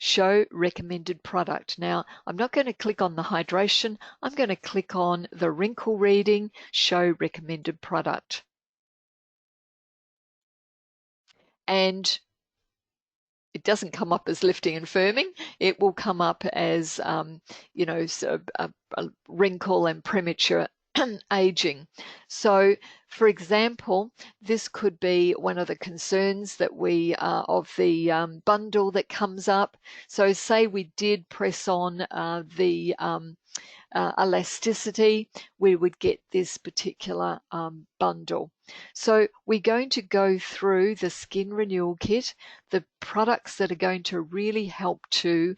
Show recommended product. Now, I'm not going to click on the hydration. I'm going to click on the wrinkle reading, show recommended product. And it doesn't come up as lifting and firming. It will come up as, a wrinkle and premature aging. So, for example, this could be one of the concerns that we of the bundle that comes up. So, say we did press on the elasticity, we would get this particular bundle. So we're going to go through the skin renewal kit, the products that are going to really help to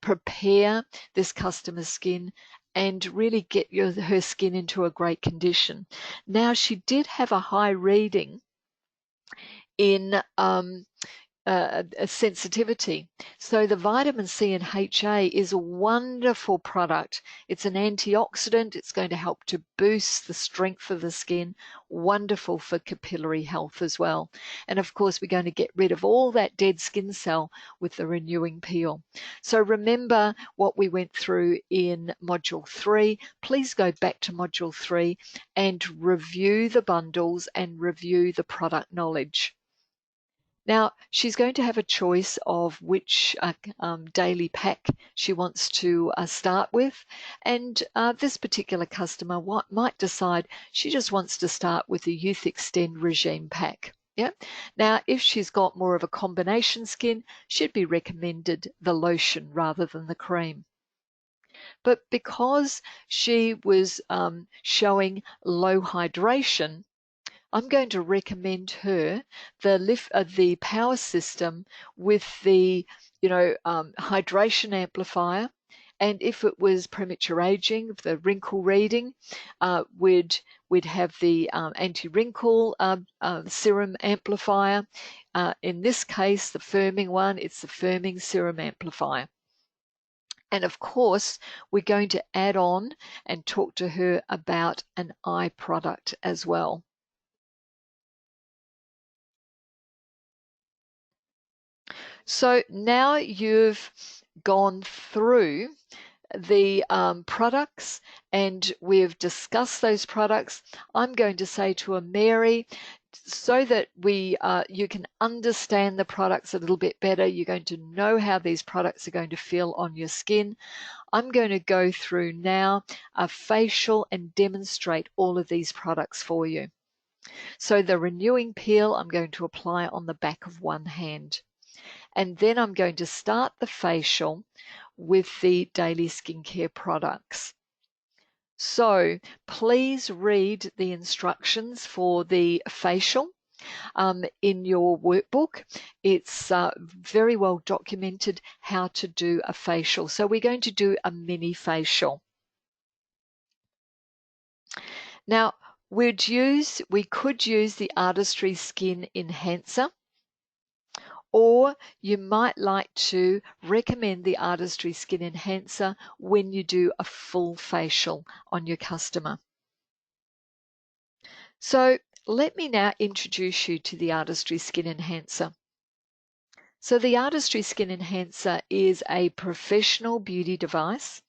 prepare this customer's skin and really get her skin into a great condition. Now, she did have a high reading in a sensitivity. So the vitamin C and HA is a wonderful product. It's an antioxidant. It's going to help to boost the strength of the skin. Wonderful for capillary health as well. And of course, we're going to get rid of all that dead skin cell with the renewing peel. So remember what we went through in module 3. Please go back to module 3 and review the bundles and review the product knowledge. Now, she's going to have a choice of which daily pack she wants to start with. And this particular customer might decide she just wants to start with the Youth Extend Regime pack. Yeah. Now, if she's got more of a combination skin, she'd be recommended the lotion rather than the cream. But because she was showing low hydration, I'm going to recommend her the power system with the hydration amplifier, and if it was premature aging, the wrinkle reading, we'd have the anti-wrinkle serum amplifier. In this case, the firming one, it's the firming serum amplifier. And of course, we're going to add on and talk to her about an eye product as well. So now you've gone through the products and we've discussed those products, I'm going to say to a Mary, so that you can understand the products a little bit better, you're going to know how these products are going to feel on your skin. I'm going to go through now a facial and demonstrate all of these products for you. So the renewing peel, I'm going to apply on the back of one hand. And then I'm going to start the facial with the daily skincare products. So please read the instructions for the facial in your workbook. It's very well documented how to do a facial. So we're going to do a mini facial. Now, we could use the Artistry Skin Enhancer, or you might like to recommend the Artistry Skin Enhancer when you do a full facial on your customer. So let me now introduce you to the Artistry Skin Enhancer. So the Artistry Skin Enhancer is a professional beauty device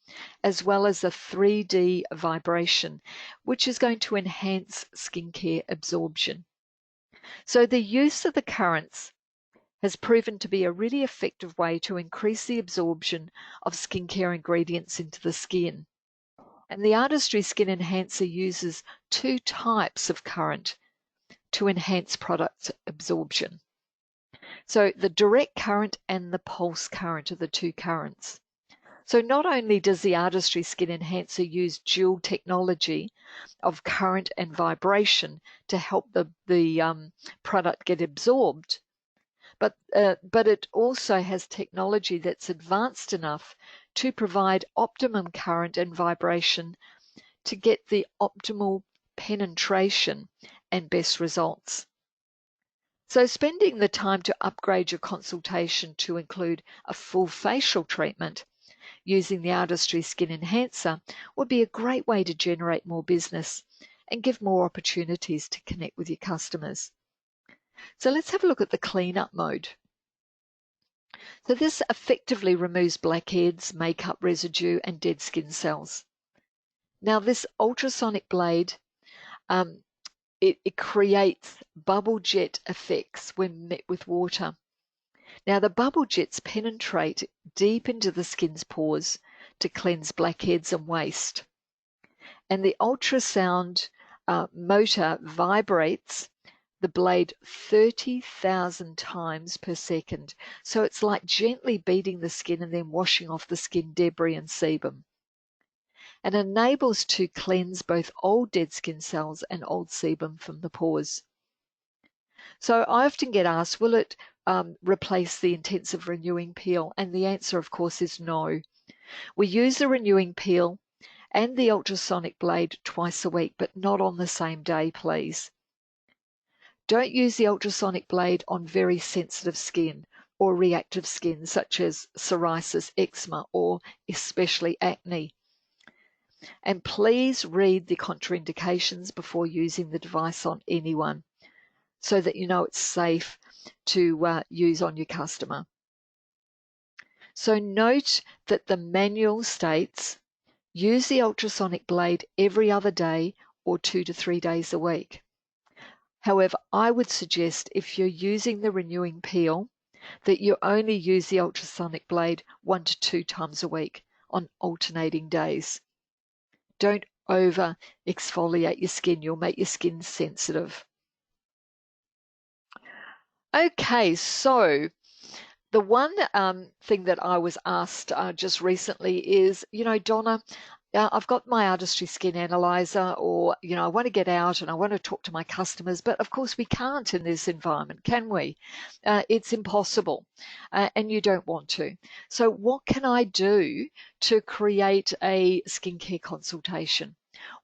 as well as a 3D vibration, which is going to enhance skincare absorption. So the use of the currents has proven to be a really effective way to increase the absorption of skincare ingredients into the skin. And the Artistry Skin Enhancer uses two types of current to enhance product absorption. So the direct current and the pulse current are the two currents. So not only does the Artistry Skin Enhancer use dual technology of current and vibration to help the product get absorbed, but it also has technology that's advanced enough to provide optimum current and vibration to get the optimal penetration and best results. So spending the time to upgrade your consultation to include a full facial treatment using the Artistry Skin Enhancer would be a great way to generate more business and give more opportunities to connect with your customers. So let's have a look at the cleanup mode. So this effectively removes blackheads, makeup residue, and dead skin cells. Now this ultrasonic blade, it creates bubble jet effects when met with water. Now the bubble jets penetrate deep into the skin's pores to cleanse blackheads and waste. And the ultrasound motor vibrates the blade 30,000 times per second. So it's like gently beating the skin and then washing off the skin debris and sebum. And enables to cleanse both old dead skin cells and old sebum from the pores. So I often get asked, will it replace the intensive renewing peel? And the answer, of course, is no. We use the renewing peel and the ultrasonic blade twice a week, but not on the same day, please. Don't use the ultrasonic blade on very sensitive skin or reactive skin, such as psoriasis, eczema, or especially acne. And please read the contraindications before using the device on anyone so that you know it's safe to use on your customer. So note that the manual states use the ultrasonic blade every other day or 2 to 3 days a week. However, I would suggest if you're using the renewing peel that you only use the ultrasonic blade 1 to 2 times a week on alternating days. Don't over exfoliate your skin. You'll make your skin sensitive. Okay, so the one thing that I was asked just recently is, Donna, I've got my Artistry Skin Analyzer, or, I want to get out and I want to talk to my customers, but of course we can't in this environment, can we? It's impossible, and you don't want to. So what can I do to create a skincare consultation?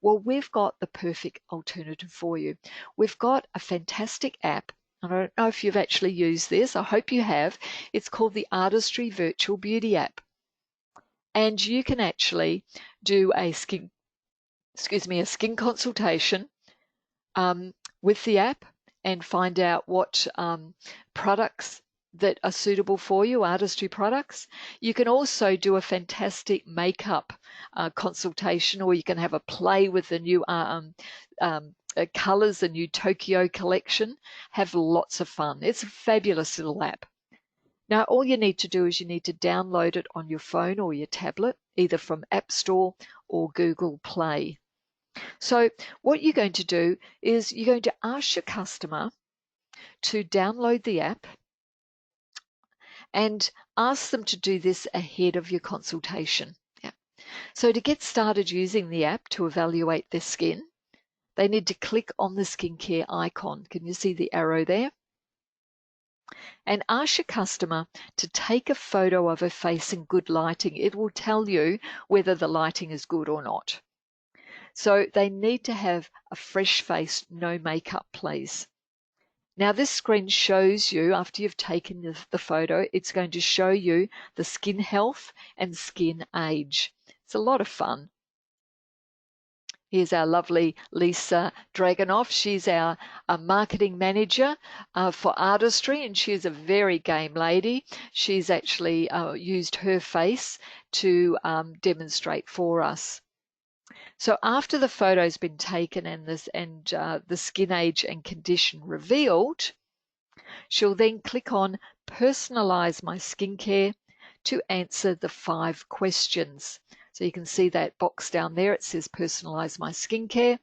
Well, we've got the perfect alternative for you. We've got a fantastic app. I don't know if you've actually used this. I hope you have. It's called the Artistry Virtual Beauty app. And you can actually do a skin consultation with the app and find out what products that are suitable for you, artistry products. You can also do a fantastic makeup consultation, or you can have a play with the new colors, the new Tokyo collection. Have lots of fun. It's a fabulous little app. Now, all you need to do is you need to download it on your phone or your tablet, either from App Store or Google Play. So what you're going to do is you're going to ask your customer to download the app and ask them to do this ahead of your consultation. Yeah. So to get started using the app to evaluate their skin, they need to click on the skincare icon. Can you see the arrow there? And ask your customer to take a photo of her face in good lighting. It will tell you whether the lighting is good or not. So they need to have a fresh face, no makeup, please. Now this screen shows you, after you've taken the photo, it's going to show you the skin health and skin age. It's a lot of fun. Here's our lovely Lisa Dragonoff. She's our marketing manager for Artistry, and she's a very game lady. She's actually used her face to demonstrate for us. So after the photo's been taken and the skin age and condition revealed, she'll then click on Personalize My Skincare to answer the 5 questions. So you can see that box down there. It says Personalize My Skincare.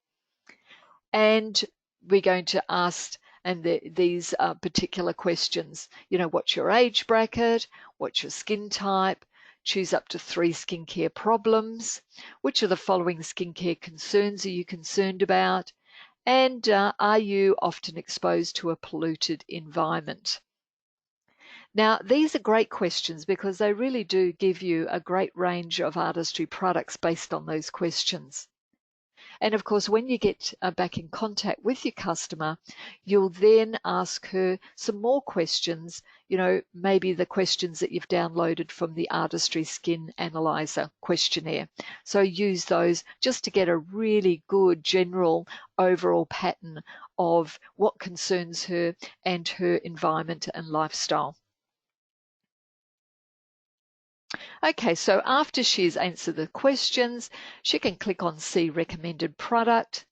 And we're going to ask these particular questions. You know, what's your age bracket? What's your skin type? Choose up to 3 skincare problems. Which of the following skincare concerns are you concerned about? And are you often exposed to a polluted environment? Now, these are great questions because they really do give you a great range of artistry products based on those questions. And of course, when you get back in contact with your customer, you'll then ask her some more questions, you know, maybe the questions that you've downloaded from the Artistry Skin Analyzer questionnaire. So use those just to get a really good general overall pattern of what concerns her and her environment and lifestyle. Okay, so after she's answered the questions, she can click on See Recommended Product,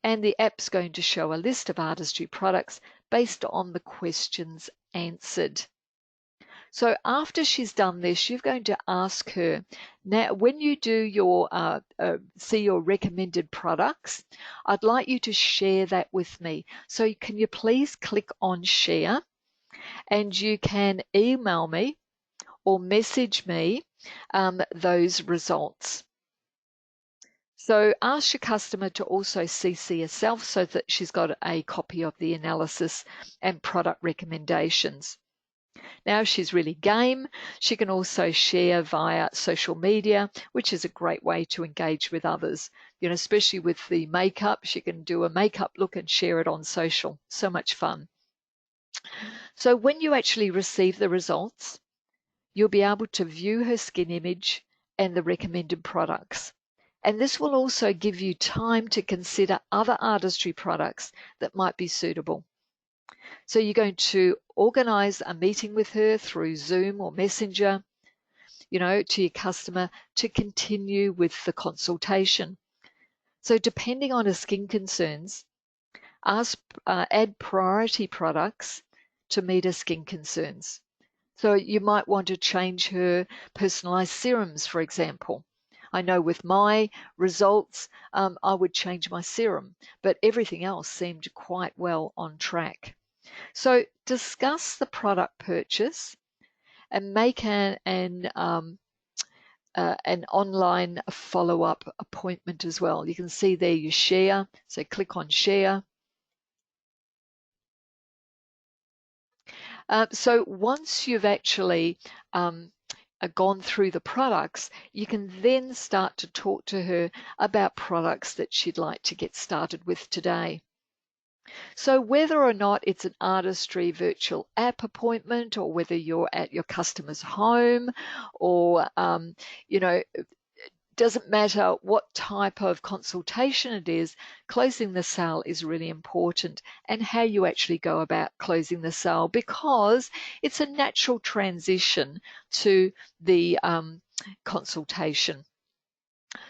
and the app's going to show a list of artistry products based on the questions answered. So after she's done this, you're going to ask her, now when you do your see your recommended products, I'd like you to share that with me. So can you please click on Share, and you can email me or message me those results. So ask your customer to also CC herself so that she's got a copy of the analysis and product recommendations. Now, if she's really game, she can also share via social media, which is a great way to engage with others. You know, especially with the makeup, she can do a makeup look and share it on social. So much fun. So when you actually receive the results, you'll be able to view her skin image and the recommended products. And this will also give you time to consider other artistry products that might be suitable. So you're going to organize a meeting with her through Zoom or Messenger, you know, to your customer to continue with the consultation. So depending on her skin concerns, add priority products to meet her skin concerns. So you might want to change her personalized serums, for example. I know with my results, I would change my serum, but everything else seemed quite well on track. So discuss the product purchase and make an online follow-up appointment as well. You can see there you share, so click on share. So once you've actually gone through the products, you can then start to talk to her about products that she'd like to get started with today. So whether or not it's an Artistry virtual app appointment, or whether you're at your customer's home, or you know, Doesn't matter what type of consultation it is, closing the sale is really important, and how you actually go about closing the sale, because it's a natural transition to the consultation.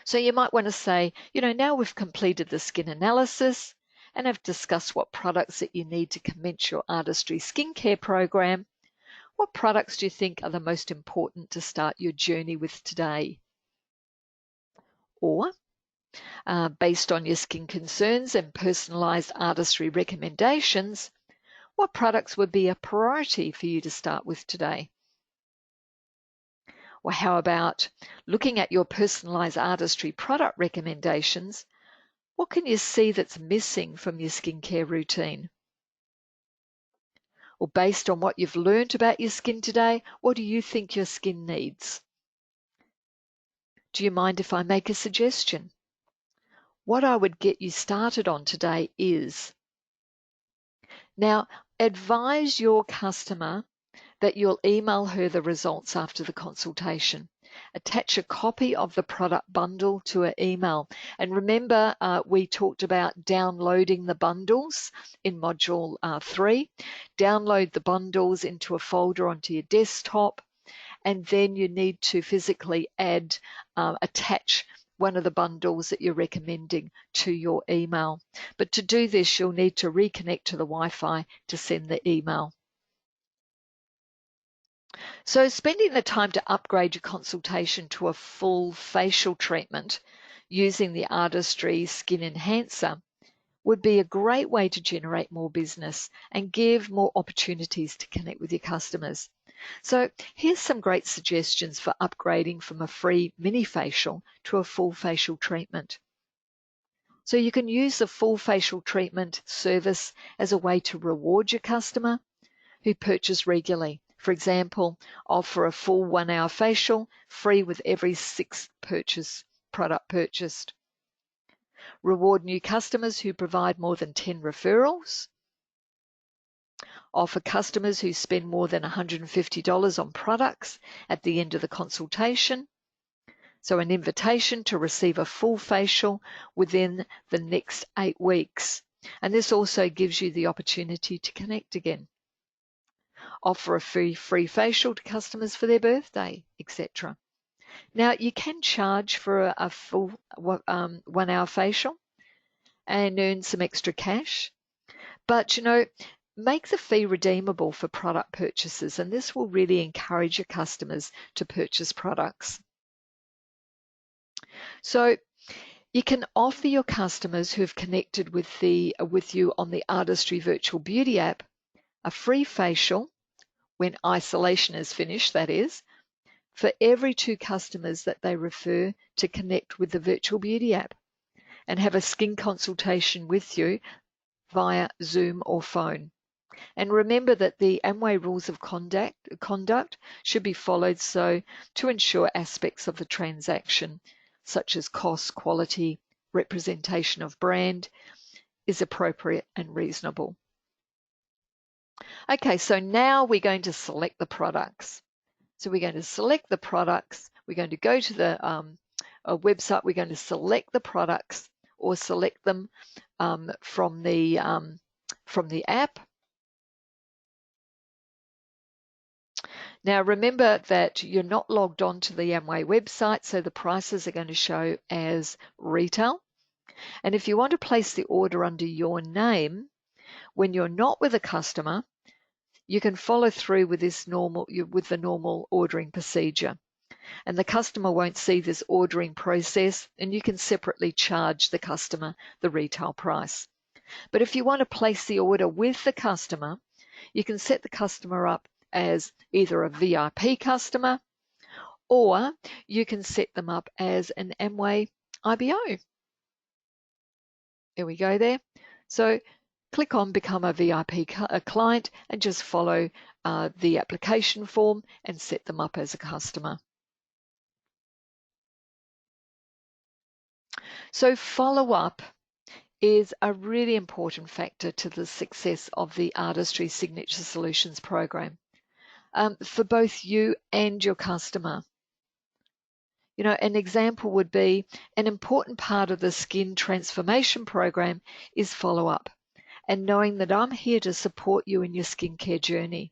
So you might want to say, now we've completed the skin analysis and have discussed what products that you need to commence your Artistry skincare program. What products do you think are the most important to start your journey with today? Or, based on your skin concerns and personalized Artistry recommendations, what products would be a priority for you to start with today? Or how about looking at your personalized Artistry product recommendations? What can you see that's missing from your skincare routine? Or based on what you've learned about your skin today, what do you think your skin needs? Do you mind if I make a suggestion? What I would get you started on today is, now advise your customer that you'll email her the results after the consultation. Attach a copy of the product bundle to her email. And remember, we talked about downloading the bundles in module 3. Download the bundles into a folder onto your desktop, and then you need to physically attach one of the bundles that you're recommending to your email. But to do this, you'll need to reconnect to the Wi-Fi to send the email. So spending the time to upgrade your consultation to a full facial treatment using the Artistry Skin Enhancer would be a great way to generate more business and give more opportunities to connect with your customers. So here's some great suggestions for upgrading from a free mini facial to a full facial treatment. So you can use the full facial treatment service as a way to reward your customer who purchase regularly. For example, offer a full 1 hour facial free with every 6th product purchased. Reward new customers who provide more than 10 referrals. Offer customers who spend more than $150 on products at the end of the consultation. So an invitation to receive a full facial within the next 8 weeks. And this also gives you the opportunity to connect again. Offer a free facial to customers for their birthday, etc. Now, you can charge for a full 1 hour facial and earn some extra cash, but make the fee redeemable for product purchases, and this will really encourage your customers to purchase products. So you can offer your customers who have connected with you on the Artistry Virtual Beauty app a free facial when isolation is finished, that is, for every 2 customers that they refer to connect with the Virtual Beauty app and have a skin consultation with you via Zoom or phone. And remember that the Amway rules of conduct should be followed so to ensure aspects of the transaction, such as cost, quality, representation of brand, is appropriate and reasonable. Okay, so now we're going to select the products. So we're going to select the products. We're going to go to the website. We're going to select the products or select them from the app. Now remember that you're not logged on to the Amway website, so the prices are going to show as retail. And if you want to place the order under your name, when you're not with a customer, you can follow through with the normal ordering procedure. And the customer won't see this ordering process, and you can separately charge the customer the retail price. But if you want to place the order with the customer, you can set the customer up as either a VIP customer, or you can set them up as an Amway IBO. There we go there. So click on Become a VIP client and just follow the application form and set them up as a customer. So follow-up is a really important factor to the success of the Artistry Signature Solutions program for both you and your customer. An example would be an important part of the skin transformation program is follow-up and knowing that I'm here to support you in your skincare journey.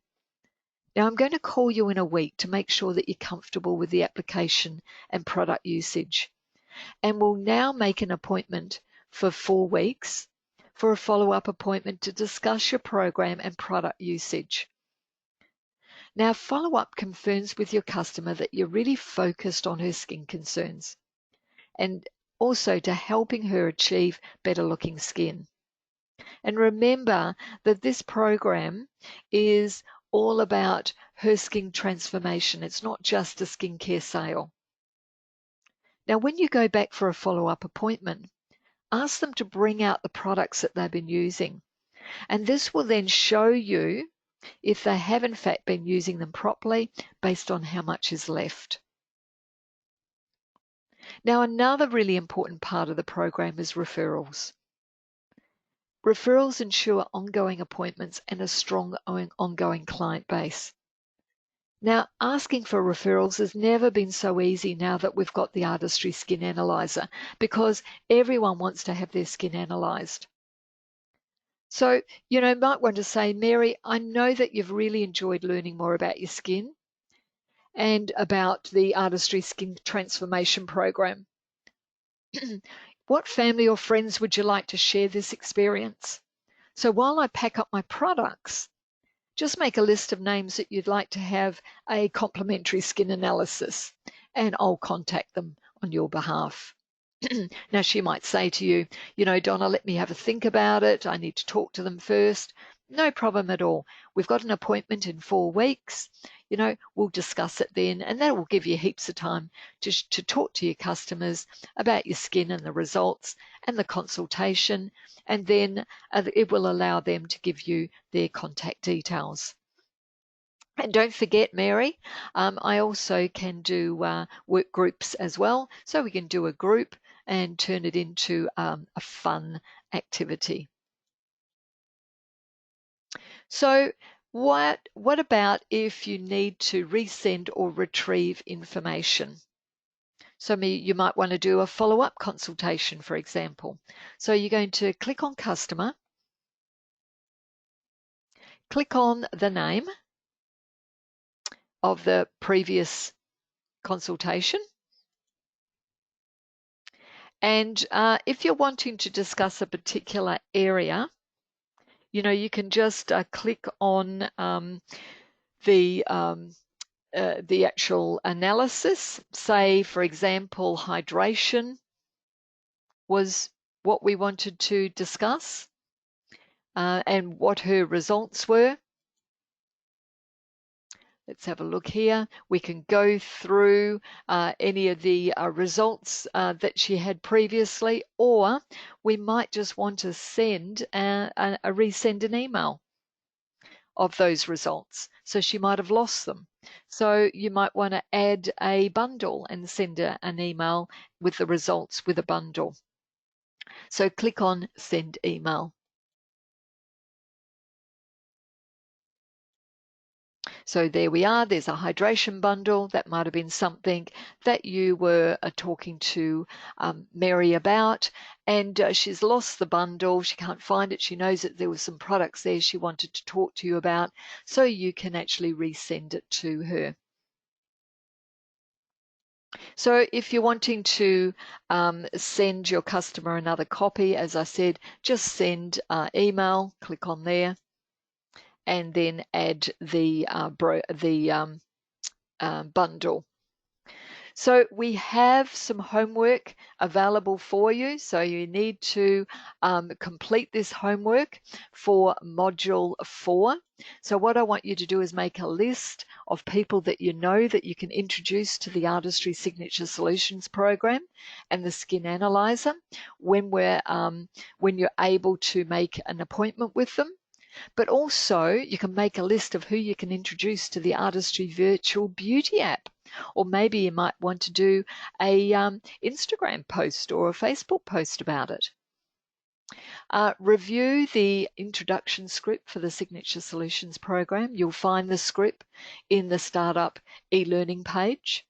Now, I'm going to call you in a week to make sure that you're comfortable with the application and product usage. And we'll now make an appointment for 4 weeks for a follow-up appointment to discuss your program and product usage. Now, follow-up confirms with your customer that you're really focused on her skin concerns and also to helping her achieve better looking skin. And remember that this program is all about her skin transformation. It's not just a skincare sale. Now, when you go back for a follow-up appointment, ask them to bring out the products that they've been using. And this will then show you if they have in fact been using them properly based on how much is left. Now, another really important part of the program is referrals. Referrals ensure ongoing appointments and a strong ongoing client base. Now, asking for referrals has never been so easy now that we've got the ARTISTRY Skin Analyzer because everyone wants to have their skin analyzed. So, might want to say, Mary, I know that you've really enjoyed learning more about your skin and about the ARTISTRY Skin Transformation Program. What family or friends would you like to share this experience? So while I pack up my products, just make a list of names that you'd like to have a complimentary skin analysis, and I'll contact them on your behalf. Now, she might say to you, Donna, let me have a think about it. I need to talk to them first. No problem at all. We've got an appointment in 4 weeks. We'll discuss it then, and that will give you heaps of time to talk to your customers about your skin and the results and the consultation, and then it will allow them to give you their contact details. And don't forget, Mary, I also can do work groups as well. So we can do a group and turn it into a fun activity. So what about if you need to resend or retrieve information? So you might want to do a follow-up consultation, for example. So you're going to click on customer, click on the name of the previous consultation. And if you're wanting to discuss a particular area, you can just click on the actual analysis. Say, for example, hydration was what we wanted to discuss and what her results were. Let's have a look here. We can go through any of the results that she had previously, or we might just want to send resend an email of those results. So she might have lost them. So you might want to add a bundle and send her an email with the results with a bundle. So click on Send Email. So there we are. There's a hydration bundle. That might have been something that you were talking to Mary about, and she's lost the bundle. She can't find it. She knows that there were some products there she wanted to talk to you about, so you can actually resend it to her. So if you're wanting to send your customer another copy, as I said, just send email, click on there, and then add the bundle. So we have some homework available for you. So you need to complete this homework for Module 4. So what I want you to do is make a list of people that you know that you can introduce to the ARTISTRY Signature Solutions program and the Skin Analyzer when you're able to make an appointment with them. But also you can make a list of who you can introduce to the ARTISTRY virtual beauty app. Or maybe you might want to do a Instagram post or a Facebook post about it. Review the introduction script for the Signature Solutions program. You'll find the script in the StartUp e-learning page.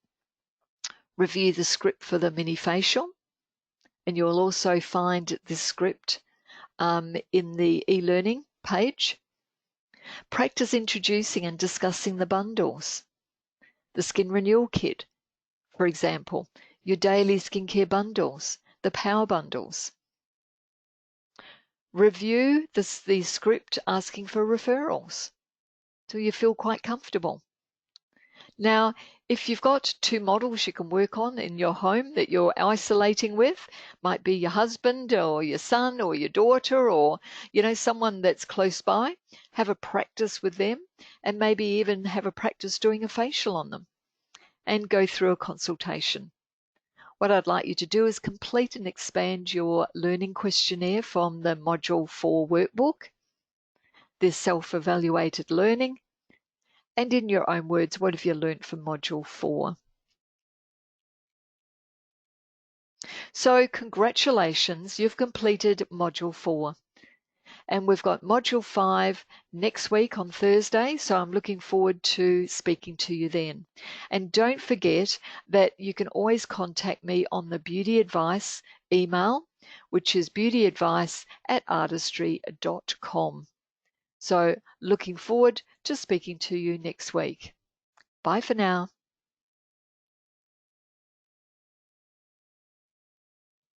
Review the script for the mini facial, and you'll also find this script in the e-learning page. Practice introducing and discussing the bundles. The skin renewal kit, for example, your daily skincare bundles, the power bundles. Review the script asking for referrals so you feel quite comfortable. Now, if you've got two models you can work on in your home that you're isolating with, might be your husband or your son or your daughter or, someone that's close by, have a practice with them and maybe even have a practice doing a facial on them and go through a consultation. What I'd like you to do is complete and expand your learning questionnaire from the Module 4 workbook, this self-evaluated learning, and in your own words, what have you learnt from Module 4? So congratulations, you've completed Module 4. And we've got Module 5 next week on Thursday, so I'm looking forward to speaking to you then. And don't forget that you can always contact me on the Beauty Advice email, which is beautyadvice@artistry.com. So looking forward to speaking to you next week. Bye for now.